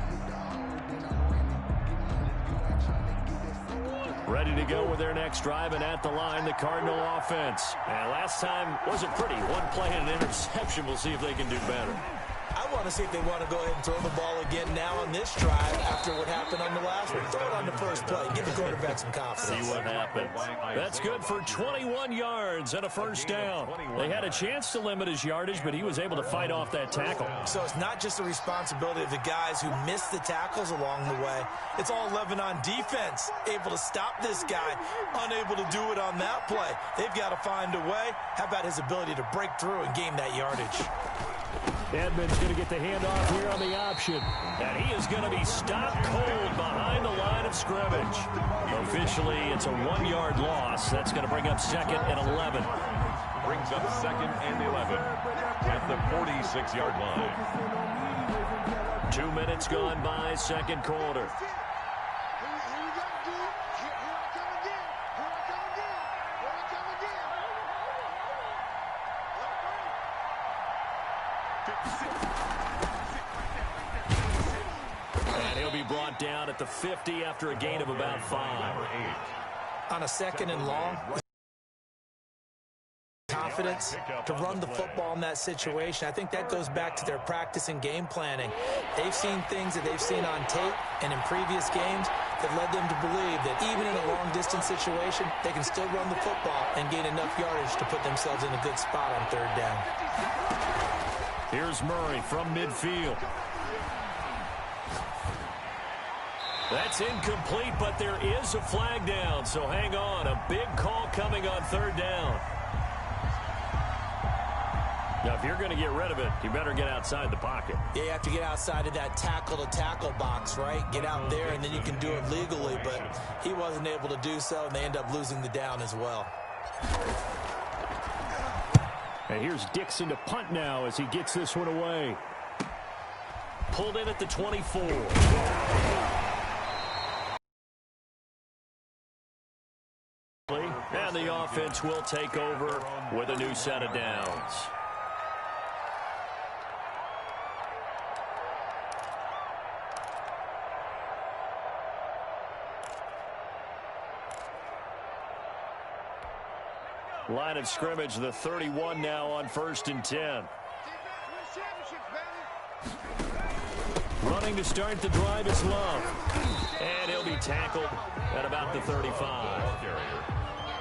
Ready to go with their next drive, and at the line, the Cardinal offense. And last time wasn't pretty. 1 play and an interception. We'll see if they can do better. I want to see if they want to go ahead and throw the ball again now on this drive after what happened on the last one. Throw it on the first play. Give the quarterback some confidence. See what happens. That's good for 21 yards and a first down. They had a chance to limit his yardage, but he was able to fight off that tackle. So it's not just the responsibility of the guys who missed the tackles along the way. It's all 11 on defense, able to stop this guy, unable to do it on that play. They've got to find a way. How about his ability to break through and gain that yardage? Edmonds going to get the handoff here on the option. And he is going to be stopped cold behind the line of scrimmage. Officially, it's a 1-yard loss. That's going to bring up 2nd and 11. Brings up 2nd and 11 at the 46-yard line. 2 minutes gone by, second quarter. And he'll be brought down at the 50 after a gain of about 5. On a 2nd and long, confidence to run the football in that situation. I think that goes back to their practice and game planning. They've seen things that they've seen on tape and in previous games that led them to believe that even in a long-distance situation, they can still run the football and gain enough yardage to put themselves in a good spot on third down. Here's Murray from midfield. That's incomplete, but there is a flag down, so hang on. A big call coming on third down. Now, if you're going to get rid of it, you better get outside the pocket. Yeah, you have to get outside of that tackle-to-tackle box, right? Get out there, and then you can do it legally, but he wasn't able to do so, and they end up losing the down as well. And here's Dixon to punt now as he gets this one away. Pulled in at the 24. And the offense will take over with a new set of downs. Line of scrimmage, the 31 now on 1st and 10. Running to start the drive is Love. And he'll be tackled at about the 35.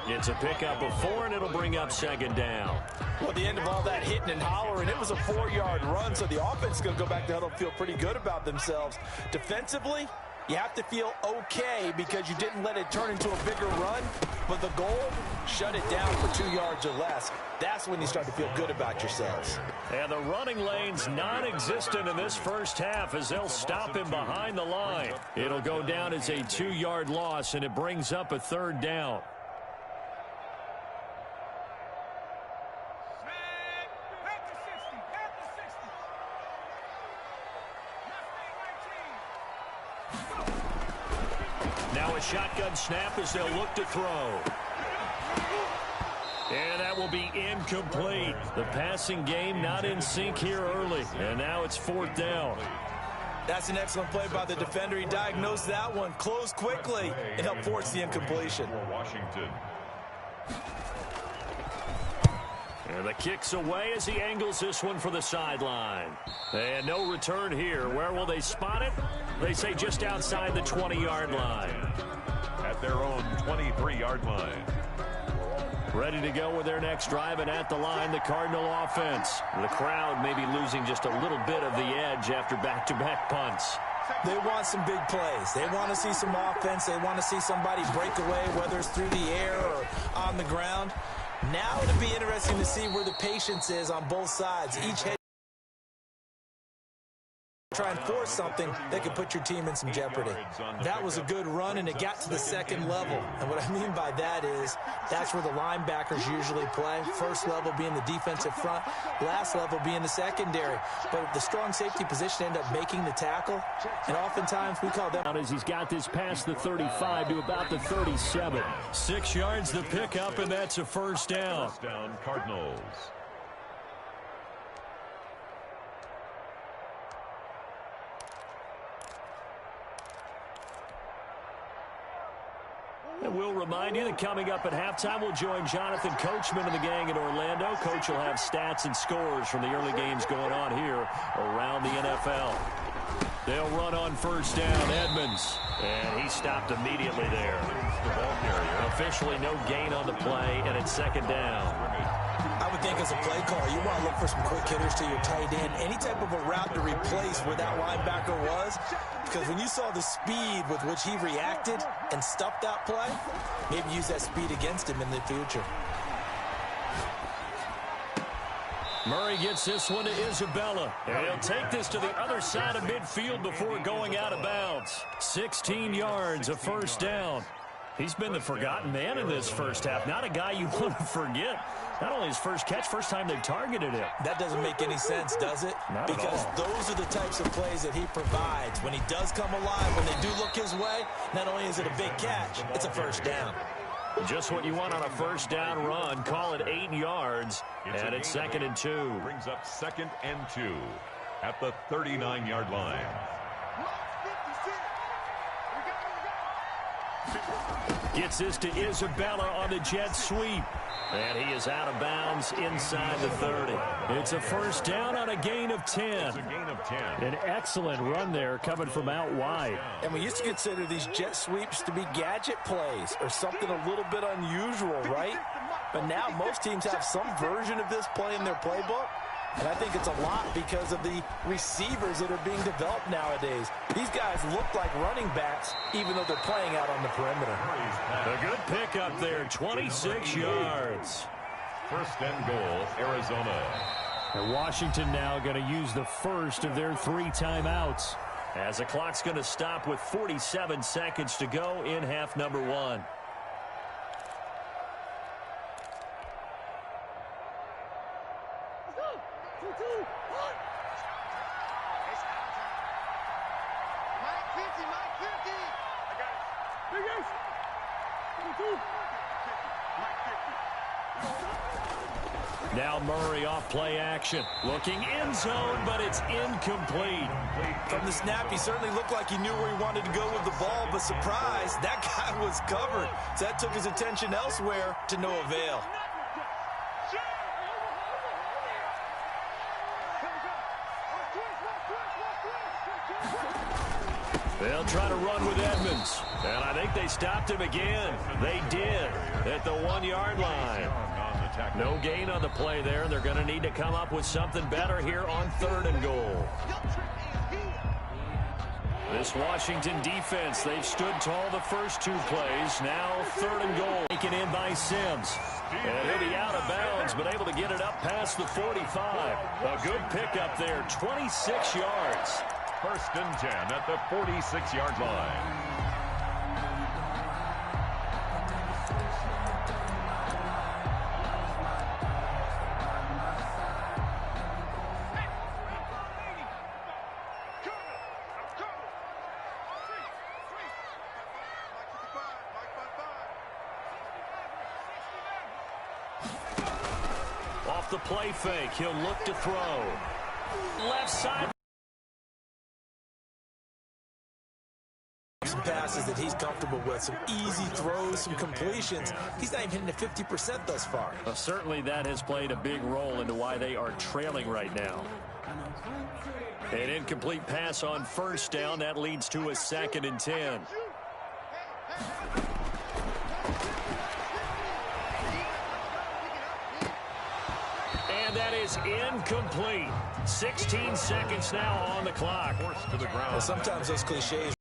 It's a pickup of 4, and it'll bring up 2nd down. Well, the end of all that hitting and hollering, it was a 4-yard run, so the offense is going to go back to huddle and feel pretty good about themselves. Defensively, you have to feel okay because you didn't let it turn into a bigger run, but the goal, shut it down for 2 yards or less. That's when you start to feel good about yourselves. And the running lane's non-existent in this first half as they'll stop him behind the line. It'll go down as a 2-yard loss, and it brings up a 3rd down. Now a shotgun snap as they'll look to throw. And that will be incomplete. The passing game not in sync here early. And now it's 4th down. That's an excellent play by the defender. He diagnosed that one, closed quickly, and helped force the incompletion. Washington. And the kick's away as he angles this one for the sideline. And no return here. Where will they spot it? They say just outside the 20-yard line. At their own 23-yard line. Ready to go with their next drive, and at the line, the Cardinal offense. The crowd may be losing just a little bit of the edge after back-to-back punts. They want some big plays. They want to see some offense. They want to see somebody break away, whether it's through the air or on the ground. Now it'll be interesting to see where the patience is on both sides. Each head try and force something that could put your team in some jeopardy. That was a good run, and it got to the 2nd level. And what I mean by that is that's where the linebackers usually play. First level being the defensive front, last level being the secondary. But the strong safety position ended up making the tackle, and oftentimes we call them. As he's got this past the 35 to about the 37. 6 yards the pickup, and that's a 1st down. First down, Cardinals. And we'll remind you that coming up at halftime, we'll join Jonathan Coachman and the gang in Orlando. Coach will have stats and scores from the early games going on here around the NFL. They'll run on 1st down, Edmonds. And he stopped immediately there. The ball carrier. Officially no gain on the play, and it's 2nd down. I would think as a play caller, you want to look for some quick hitters to your tight end. Any type of a route to replace where that linebacker was. Because when you saw the speed with which he reacted and stuffed that play, maybe use that speed against him in the future. Murray gets this one to Isabella. And he'll take this to the other side of midfield before going out of bounds. 16 yards, a 1st down. He's been the forgotten man in this first half. Not a guy you want to forget. Not only his first catch, first time they've targeted him. That doesn't make any sense, does it? Not because at all. Those are the types of plays that he provides. When he does come alive, when they do look his way, not only is it a big catch, it's a 1st down. Just what you want on a 1st down run. Call it 8 yards, and it's 2nd and 2. Brings up 2nd and 2 at the 39-yard line. Gets this to Isabella on the jet sweep. And he is out of bounds inside the 30. It's a first down on a gain of 10. It's a gain of 10. An excellent run there coming from out wide. And we used to consider these jet sweeps to be gadget plays or something a little bit unusual, right? But now most teams have some version of this play in their playbook. And I think it's a lot because of the receivers that are being developed nowadays. These guys look like running backs, even though they're playing out on the perimeter. A good pickup there, 26 yards. First and goal, Arizona. And Washington now going to use the first of their 3 timeouts, as the clock's going to stop with 47 seconds to go in half number 1. Now Murray off play action. Looking end zone, but it's incomplete. From the snap, he certainly looked like he knew where he wanted to go with the ball, but surprise, that guy was covered. So that took his attention elsewhere to no avail. They'll try to run with Edmonds. And I think they stopped him again. They did at the 1-yard line. No gain on the play there. They're going to need to come up with something better here on 3rd and goal. This Washington defense, they've stood tall the first 2 plays. Now 3rd and goal. Taken in by Sims. And he'll be out of bounds, but able to get it up past the 45. A good pickup there, 26 yards. First and 10 at the 46-yard line. Off the play fake, he'll look to throw. Left side. Some passes that he's comfortable with, some easy throws, some completions. He's not even hitting the 50% thus far. Well, certainly that has played a big role into why they are trailing right now. An incomplete pass on first down. That leads to a 2nd and 10. And that is incomplete. 16 seconds now on the clock. Forced to the ground. Well, sometimes those cliches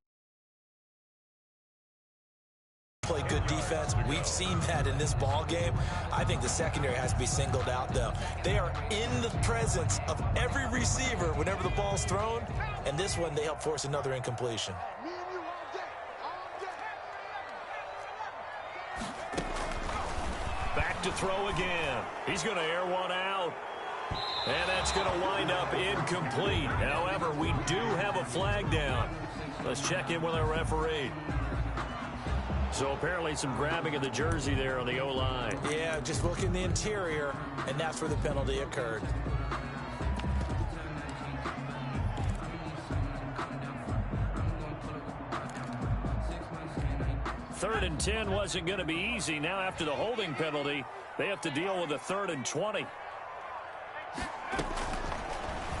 play good defense. We've seen that in this ball game. I think the secondary has to be singled out, though. They are in the presence of every receiver whenever the ball's thrown, and this one they help force another incompletion. Back to throw again. He's going to air one out. And that's going to wind up incomplete. However, we do have a flag down. Let's check in with our referee. So apparently some grabbing of the jersey there on the O-line. Yeah, just look in the interior, and that's where the penalty occurred. Third and 10 wasn't going to be easy. Now after the holding penalty, they have to deal with a 3rd and 20.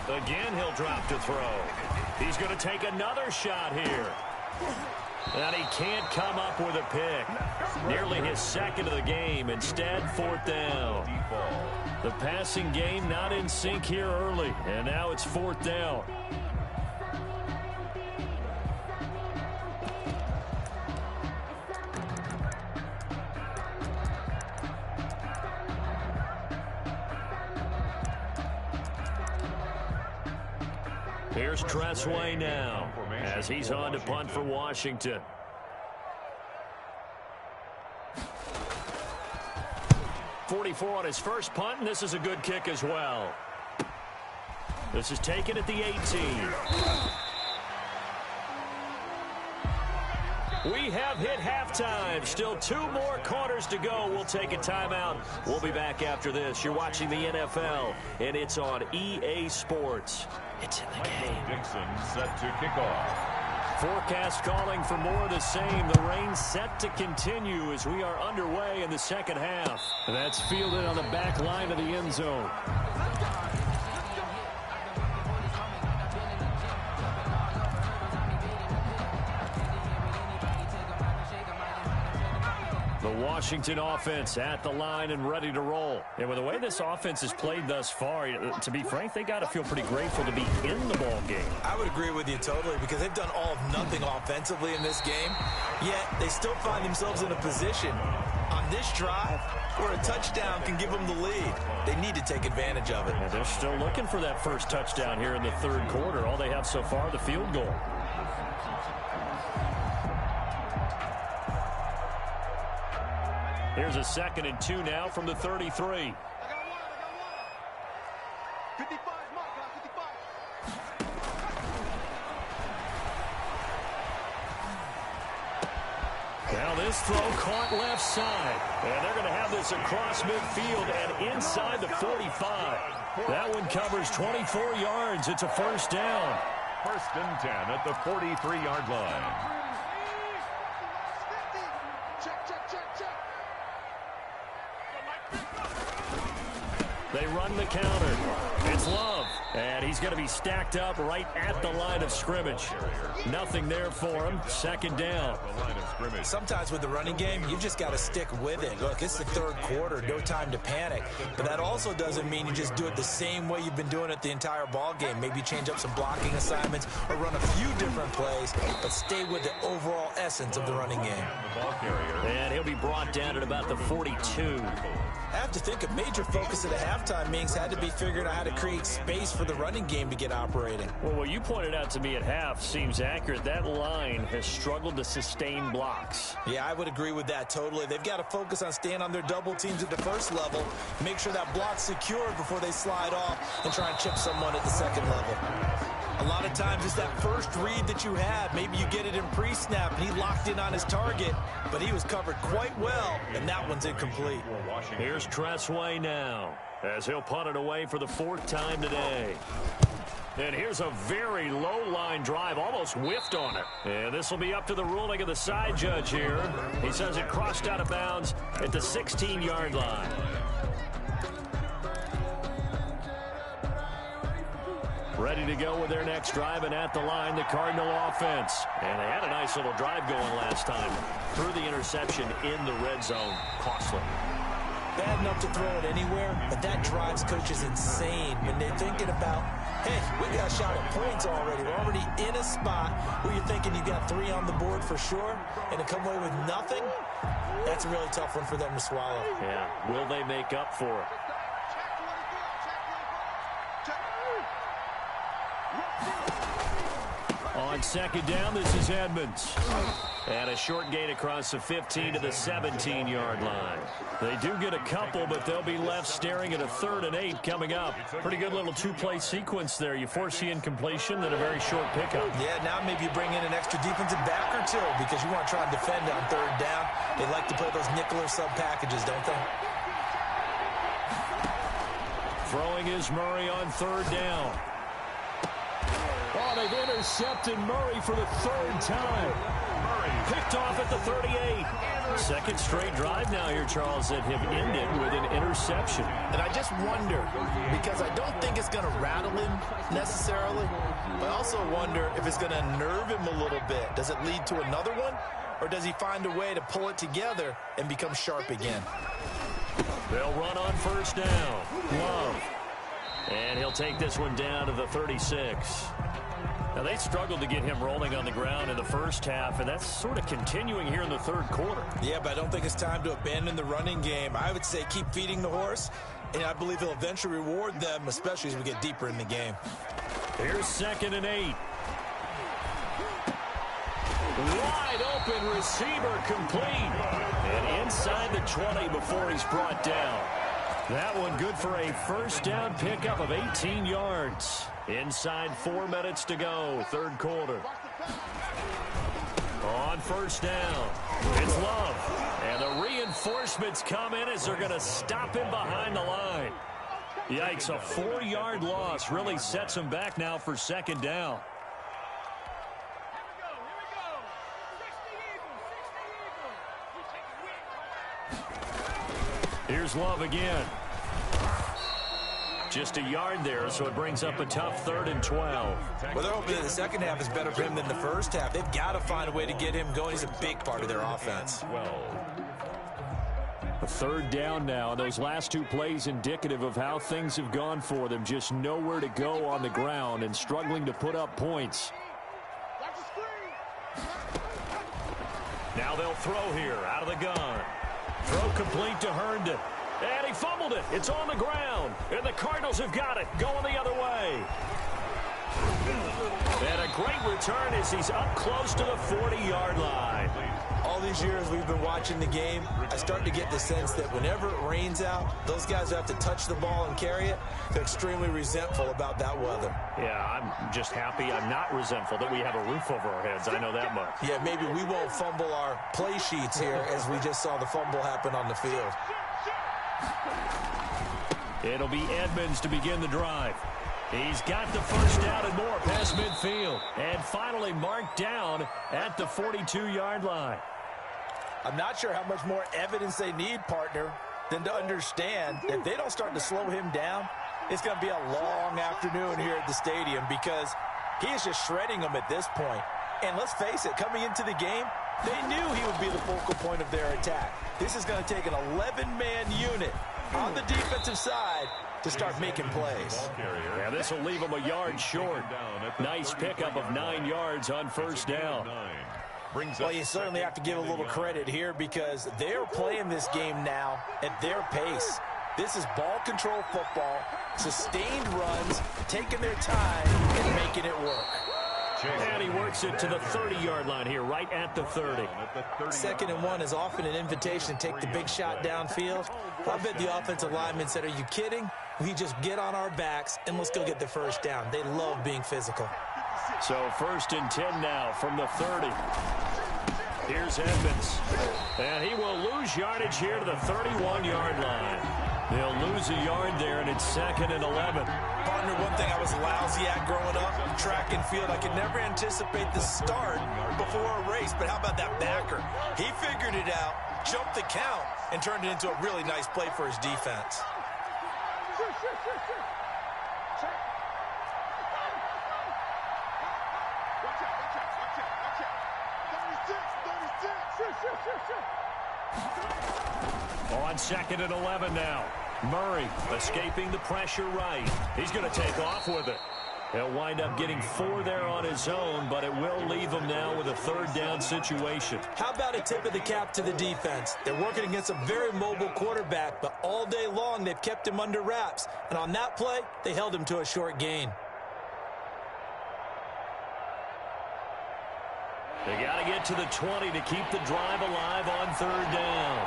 Again, he'll drop to throw. He's going to take another shot here. And he can't come up with a pick. Nearly his 2nd of the game. Instead, 4th down. The passing game not in sync here early. And now it's 4th down. Here's Tressway now as he's on to punt for Washington. .44 on his first punt, and this is a good kick as well. This is taken at the 18. We have hit halftime. Still 2 more quarters to go. We'll take a timeout. We'll be back after this. You're watching the NFL, and it's on EA Sports. It's in the game. Dixon set to kick off. Forecast calling for more of the same. The rain set to continue as we are underway in the second half. And that's fielded on the back line of the end zone. The Washington offense at the line and ready to roll. And with the way this offense has played thus far, to be frank, they got to feel pretty grateful to be in the ball game. I would agree with you totally because they've done all of nothing offensively in this game, yet they still find themselves in a position on this drive where a touchdown can give them the lead. They need to take advantage of it. And they're still looking for that first touchdown here in the third quarter. All they have so far, the field goal. Here's a 2nd and 2 now from the 33. Now this throw caught left side. And they're going to have this across midfield and inside the 45. That one covers 24 yards. It's a first down. 1st and 10 at the 43-yard line. They run the counter. It's Love. And he's going to be stacked up right at the line of scrimmage. Nothing there for him. 2nd down. Sometimes with the running game, you've just got to stick with it. Look, it's the third quarter. No time to panic. But that also doesn't mean you just do it the same way you've been doing it the entire ball game. Maybe change up some blocking assignments or run a few different plays, but stay with the overall essence of the running game. And he'll be brought down at about the 42. I have to think a major focus at the halftime meetings had to be figuring out how to create space for the running game to get operating. Well, what you pointed out to me at half seems accurate. That line has struggled to sustain blocks. Yeah, I would agree with that totally. They've got to focus on staying on their double teams at the first level, make sure that block's secured before they slide off and try and chip someone at the second level. A lot of times it's that first read that you had. Maybe you get it in pre-snap and he locked in on his target, but he was covered quite well, and that one's incomplete. Here's Tressway now as he'll punt it away for the 4th time today. And here's a very low line drive, almost whiffed on it. And this will be up to the ruling of the side judge here. He says it crossed out of bounds at the 16-yard line. Ready to go with their next drive, and at the line, the Cardinal offense. And they had a nice little drive going last time. Threw the interception in the red zone. Costly. Bad enough to throw it anywhere, but that drives coaches insane when they're thinking about, hey, we got a shot at points already. We're already in a spot where you're thinking you got 3 on the board for sure, and to come away with nothing, that's a really tough one for them to swallow. Yeah, will they make up for it? On 2nd down, this is Edmonds. And a short gain across the 15 to the 17-yard line. They do get a couple, but they'll be left staring at a 3rd and 8 coming up. Pretty good little 2-play sequence there. You force the incompletion, then a very short pickup. Yeah, now maybe you bring in an extra defensive back or two because you want to try and defend on 3rd down. They like to play those nickel or sub packages, don't they? Throwing is Murray on 3rd down. Oh, they've intercepted Murray for the 3rd time. Murray picked off at the 38. 2nd straight drive now here, Charles, that have ended with an interception. And I just wonder, because I don't think it's going to rattle him necessarily, but I also wonder if it's going to nerve him a little bit. Does it lead to another one, or does he find a way to pull it together and become sharp again? They'll run on 1st down. Love. And he'll take this one down to the 36. Now, they struggled to get him rolling on the ground in the first half, and that's sort of continuing here in the 3rd quarter. Yeah, but I don't think it's time to abandon the running game. I would say keep feeding the horse, and I believe he'll eventually reward them, especially as we get deeper in the game. Here's 2nd and 8. Wide open receiver complete. And inside the 20 before he's brought down. That one good for a 1st down pickup of 18 yards. Inside 4 minutes to go, 3rd quarter. On 1st down, it's Love. And the reinforcements come in as they're going to stop him behind the line. Yikes, a 4-yard loss really sets him back now for 2nd down. Here's Love again. Just a yard there, so it brings up a tough 3rd and 12. Well, they're hoping that the second half is better for him than the first half. They've got to find a way to get him going. He's a big part of their offense. A 3rd down now. Those last 2 plays indicative of how things have gone for them. Just nowhere to go on the ground and struggling to put up points. Now they'll throw here out of the gun. Throw complete to Herndon. And he fumbled it. It's on the ground. And the Cardinals have got it. Going the other way. And a great return as he's up close to the 40-yard line. All these years we've been watching the game, I start to get the sense that whenever it rains out, those guys who have to touch the ball and carry it, they're extremely resentful about that weather. Yeah, I'm just happy I'm not resentful that we have a roof over our heads. I know that much. Yeah, maybe we won't fumble our play sheets here as we just saw the fumble happen on the field. It'll be Edmonds to begin the drive. He's got the first down and more past midfield. And finally marked down at the 42-yard line. I'm not sure how much more evidence they need, partner, than to understand that if they don't start to slow him down, it's going to be a long afternoon here at the stadium because he is just shredding them at this point. And let's face it, coming into the game, they knew he would be the focal point of their attack. This is going to take an 11-man unit on the defensive side to start making plays. Yeah, this will leave him a yard short. Nice pickup of 9 yards on first down. Well, you certainly have to give a little credit here because they're playing this game now at their pace. This is ball control football, sustained runs, taking their time and making it work. And he works it to the 30-yard line here, right at the 30. 2nd and 1 is often an invitation to take the big shot downfield. I bet the offensive lineman said, are you kidding? We just get on our backs and let's go get the first down. They love being physical. So 1st and 10 now from the 30. Here's Edmonds. And he will lose yardage here to the 31-yard line. They'll lose a yard there, and it's 2nd and 11. Partner, one thing I was lousy at growing up, track and field, I could never anticipate the start before a race. But how about that backer? He figured it out, jumped the count, and turned it into a really nice play for his defense. On 2nd and 11 now. Murray escaping the pressure right. He's going to take off with it. He'll wind up getting 4 there on his own, but it will leave him now with a 3rd down situation. How about a tip of the cap to the defense? They're working against a very mobile quarterback, but all day long they've kept him under wraps. And on that play, they held him to a short gain. They got to get to the 20 to keep the drive alive on 3rd down.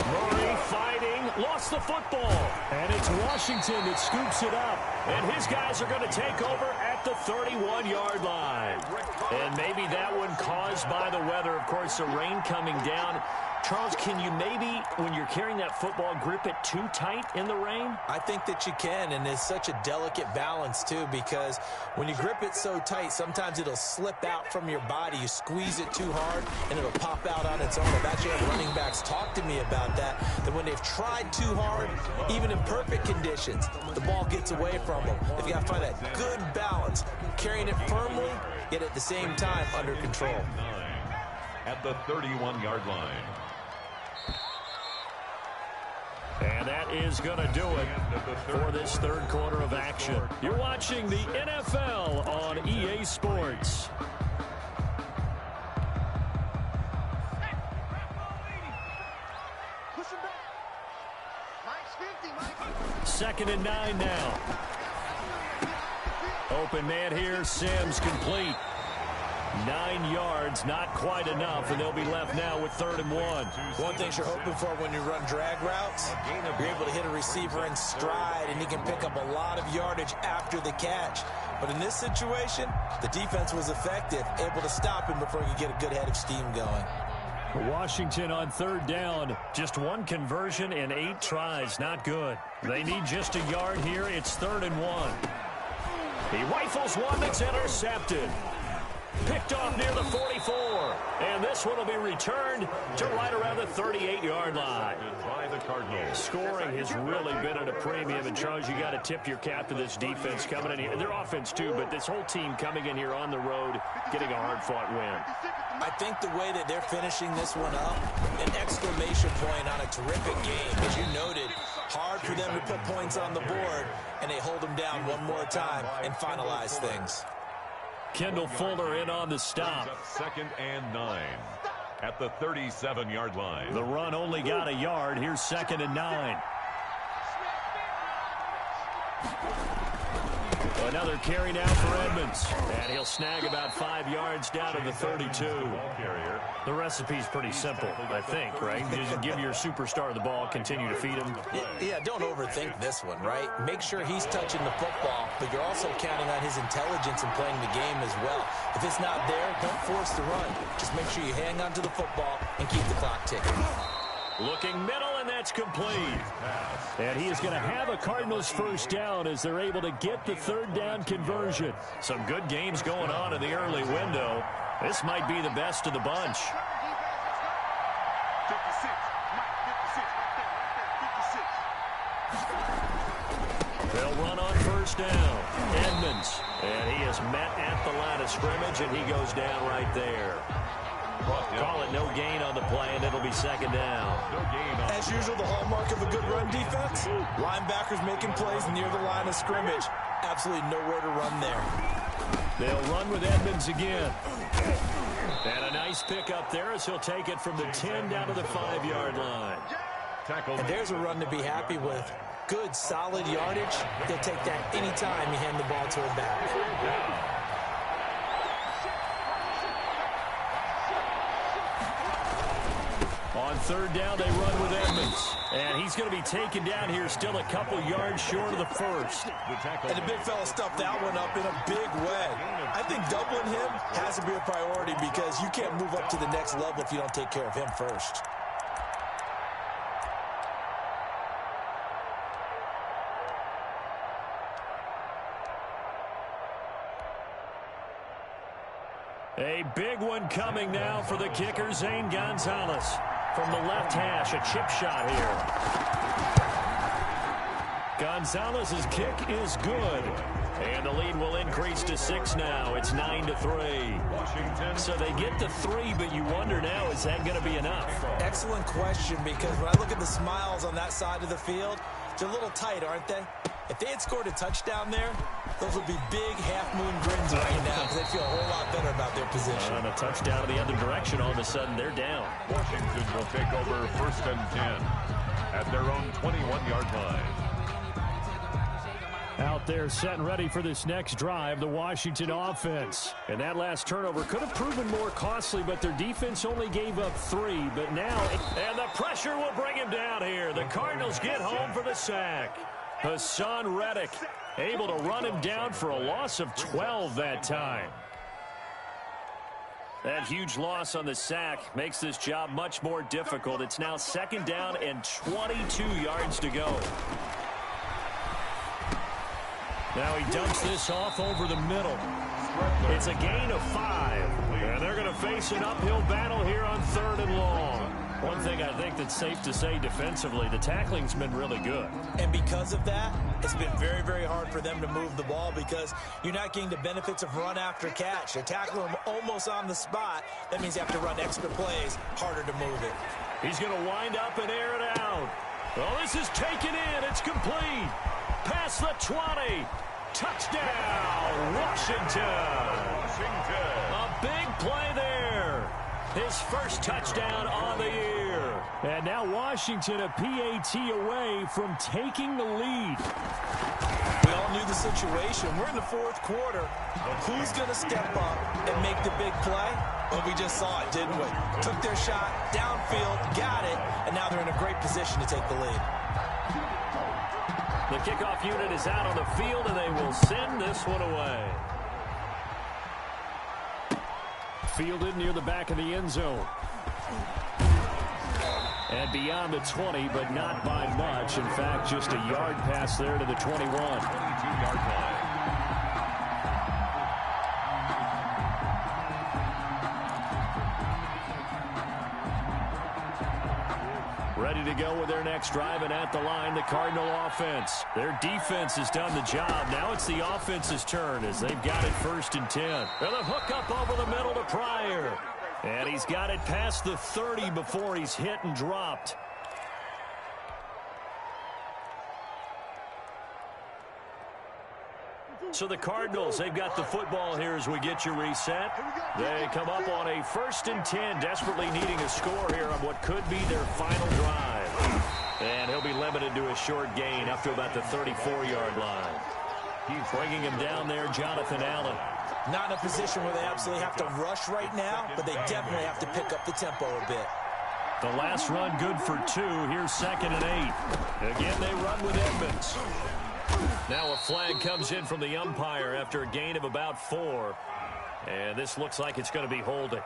Murray fighting, lost the football. And it's Washington that scoops it up. And his guys are going to take over at the 31-yard line. And maybe that one caused by the weather. Of course, the rain coming down. Charles, can you maybe, when you're carrying that football, grip it too tight in the rain? I think that you can, and it's such a delicate balance, too, because when you grip it so tight, sometimes it'll slip out from your body. You squeeze it too hard, and it'll pop out on its own. I've actually had running backs talk to me about that when they've tried too hard, even in perfect conditions, the ball gets away from them. They've got to find that good balance, carrying it firmly, yet at the same time under control. At the 31-yard line. And that is going to do it for this 3rd quarter of action. You're watching the NFL on EA Sports. Second and 9 now. Open man here, Sims complete. 9 yards, not quite enough, and they'll be left now with 3rd and 1. One thing you're hoping for when you run drag routes, you're able to hit a receiver in stride, and he can pick up a lot of yardage after the catch. But in this situation, the defense was effective, able to stop him before he could get a good head of steam going. Washington on 3rd down. Just 1 conversion in 8 tries. Not good. They need just a yard here. It's 3rd and 1. He rifles one that's intercepted. Picked off near the 44. And this one will be returned to right around the 38-yard line. By the Cardinals. Scoring has really been at a premium. And, Charles, you got to tip your cap to this defense coming in here. And their offense, too, but this whole team coming in here on the road, getting a hard-fought win. I think the way that they're finishing this one up, an exclamation point on a terrific game. As you noted, hard for them to put points on the board, and they hold them down one more time and finalize things. Kendall Fuller in on the stop. Second and 9 at the 37-yard line. The run only got a yard. Here's 2nd and 9. Another carry now for Edmonds. And he'll snag about 5 yards down to the 32. The recipe's pretty simple, I think, right? You just give your superstar the ball, continue to feed him. Yeah, don't overthink this one, right? Make sure he's touching the football, but you're also counting on his intelligence in playing the game as well. If it's not there, don't force the run. Just make sure you hang on to the football and keep the clock ticking. Looking middle, and that's complete. And he is going to have a Cardinals first down as they're able to get the 3rd down conversion. Some good games going on in the early window. This might be the best of the bunch. They'll run on first down. Edmonds. And he is met at the line of scrimmage, and he goes down right there. Call it no gain on the play, and it'll be 2nd down. As usual, the hallmark of a good run defense, linebackers making plays near the line of scrimmage. Absolutely nowhere to run there. They'll run with Edmonds again. And a nice pick up there as he'll take it from the 10 down to the 5-yard line. And there's a run to be happy with. Good, solid yardage. He'll take that anytime you hand the ball to him back. On 3rd down, they run with Edmonds. And he's going to be taken down here still a couple yards short of the 1st. And the big fella stuffed that one up in a big way. I think doubling him has to be a priority because you can't move up to the next level if you don't take care of him first. A big one coming now for the kicker, Zane Gonzalez. From the left hash, a chip shot here. Gonzalez's kick is good. And the lead will increase to 6 now. It's 9-3. Washington. So they get to 3, but you wonder now, is that going to be enough? Excellent question, because when I look at the smiles on that side of the field, they're a little tight, aren't they? If they had scored a touchdown there, those would be big half-moon grins right now because they feel a whole lot better about their position. On a touchdown in the other direction, all of a sudden they're down. Washington will take over 1st and 10 at their own 21-yard line. Out there set and ready for this next drive, the Washington offense. And that last turnover could have proven more costly, but their defense only gave up 3. But now, and the pressure will bring him down here. The Cardinals get home for the sack. Hassan Reddick able to run him down for a loss of 12 that time. That huge loss on the sack makes this job much more difficult. It's now 2nd down and 22 yards to go. Now he dumps this off over the middle. It's a gain of 5. And they're going to face an uphill battle here on 3rd and long. One thing I think that's safe to say defensively, the tackling's been really good. And because of that, it's been very, very hard for them to move the ball because you're not getting the benefits of run after catch. You're tackling them almost on the spot. That means you have to run extra plays, harder to move it. He's going to wind up and air it out. Well, this is taken in. It's complete. Past the 20. Touchdown, Washington. A big play there. His first touchdown on the year. And now Washington a PAT away from taking the lead. We all knew the situation. We're in the 4th quarter. Who's going to step up and make the big play? Well, we just saw it, didn't we? Took their shot, downfield, got it, and now they're in a great position to take the lead. The kickoff unit is out on the field, and they will send this one away. Fielded near the back of the end zone. And beyond the 20, but not by much. In fact, just a yard pass there to the 21. 22-yard line. to go with their next drive, and at the line, the Cardinal offense. Their defense has done the job. Now it's the offense's turn as they've got it 1st and 10. And a hook up over the middle to Pryor. And he's got it past the 30 before he's hit and dropped. So the Cardinals, they've got the football here as we get you reset. They come up on a 1st and 10, desperately needing a score here on what could be their final drive. And he'll be limited to a short gain up to about the 34-yard line. He's bringing him down there, Jonathan Allen. Not in a position where they absolutely have to rush right now, but they definitely have to pick up the tempo a bit. The last run good for 2. Here's 2nd and 8. Again, they run with Edmonds. Now a flag comes in from the umpire after a gain of about 4. And this looks like it's going to be holding.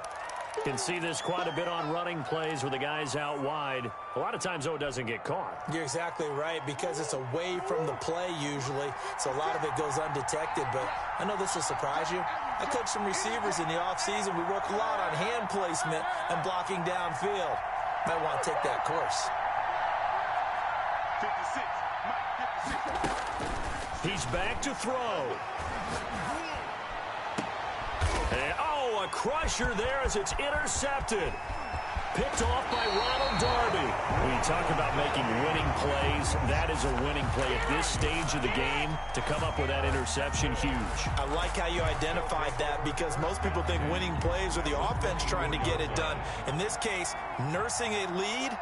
You can see this quite a bit on running plays where the guy's out wide. A lot of times, though, it doesn't get caught. You're exactly right, because it's away from the play usually, so a lot of it goes undetected. But I know this will surprise you. I coach some receivers in the offseason. We work a lot on hand placement and blocking downfield. Might want to take that course. 56. He's back to throw. And, a crusher there as it's intercepted. Picked off by Ronald Darby. When you talk about making winning plays, that is a winning play at this stage of the game. To come up with that interception, huge. I like how you identified that, because most people think winning plays are the offense trying to get it done. In this case, nursing a lead,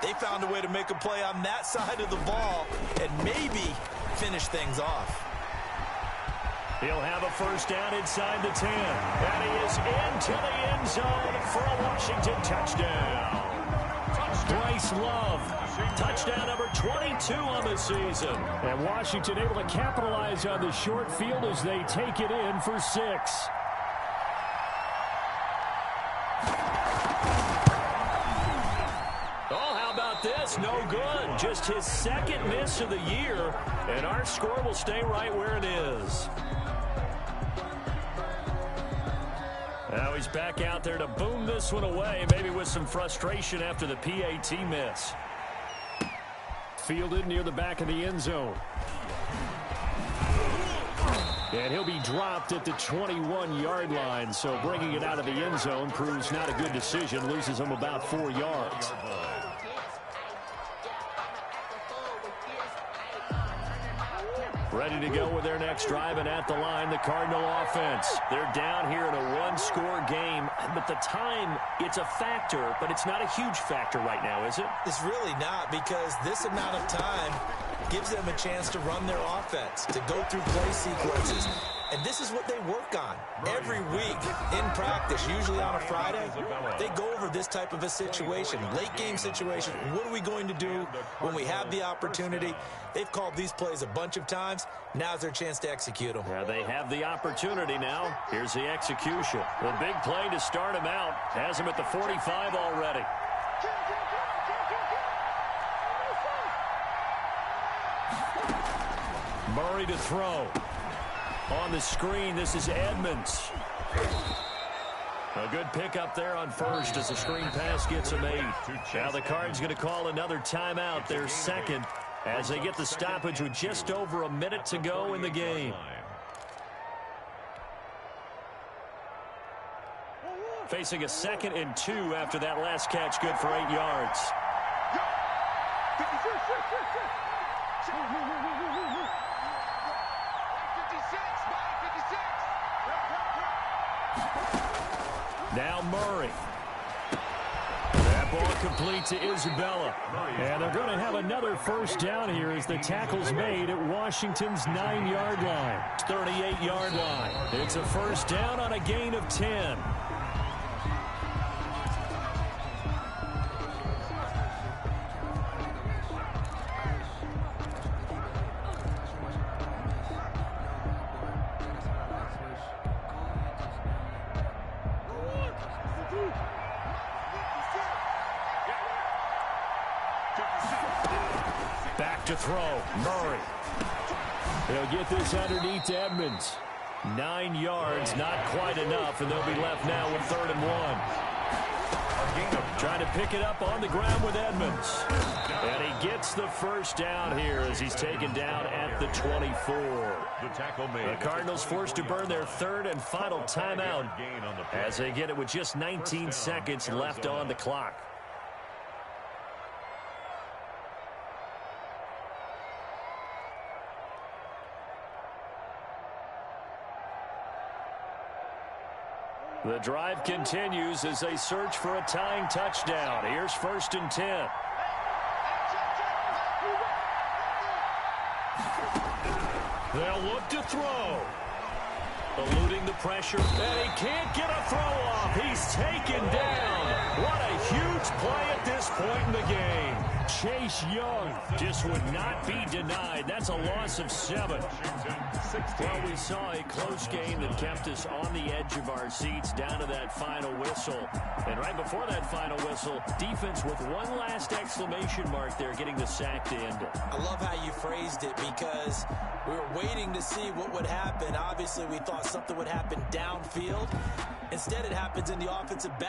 they found a way to make a play on that side of the ball and maybe finish things off. He'll have a first down inside the 10. And he is into the end zone for a Washington touchdown. Bryce Love, touchdown number 22 on the season. And Washington able to capitalize on the short field as they take it in for 6. This no good. Just his 2nd miss of the year, and our score will stay right where it is. Now he's back out there to boom this one away, maybe with some frustration after the PAT miss. Fielded near the back of the end zone. And he'll be dropped at the 21-yard line, so bringing it out of the end zone proves not a good decision, loses him about 4 yards. Ready to go with their next drive, and at the line, the Cardinal offense. They're down here in a one-score game, but the time, it's a factor, but it's not a huge factor right now, is it? It's really not, because this amount of time gives them a chance to run their offense, to go through play sequences. And this is what they work on every week in practice, usually on a Friday. They go over this type of a situation, late game situation. What are we going to do when we have the opportunity? They've called these plays a bunch of times. Now's their chance to execute them. Yeah, they have the opportunity now. Here's the execution. The big play to start him out. Has him at the 45 already. Murray to throw. On the screen, this is Edmonds. A good pickup there on first as the screen pass gets him 8. Now the Cards going to call another timeout, their 2nd, as they get the stoppage with just over a minute to go in the game. Facing a 2nd and 2 after that last catch, good for 8 yards. Now Murray. That ball complete to Isabella. And they're going to have another first down here as the tackle's made at Washington's 9-yard line. 38-yard line. It's a first down on a gain of 10. Back to throw, Murray. He'll get this underneath to Edmonds. 9 yards, not quite enough, and they'll be left now with 3rd and 1. A gain of Trying to pick it up on the ground with Edmonds. And he gets the first down here as he's taken down at the 24. The tackle made. The Cardinals forced to burn their third and final timeout as they get it with just 19 seconds left on the clock. The drive continues as they search for a tying touchdown. Here's 1st and 10. They'll look to throw. Eluding the pressure, and he can't get a throw off. He's taken down. What a huge play at this point in the game. Chase Young just would not be denied. That's a loss of 7. Well, we saw a close game that kept us on the edge of our seats down to that final whistle. And right before that final whistle, defense with one last exclamation mark there, getting the sack to end it. I love how you phrased it because we were waiting to see what would happen. Obviously, we thought something would happen downfield. Instead, it happens in the offensive back.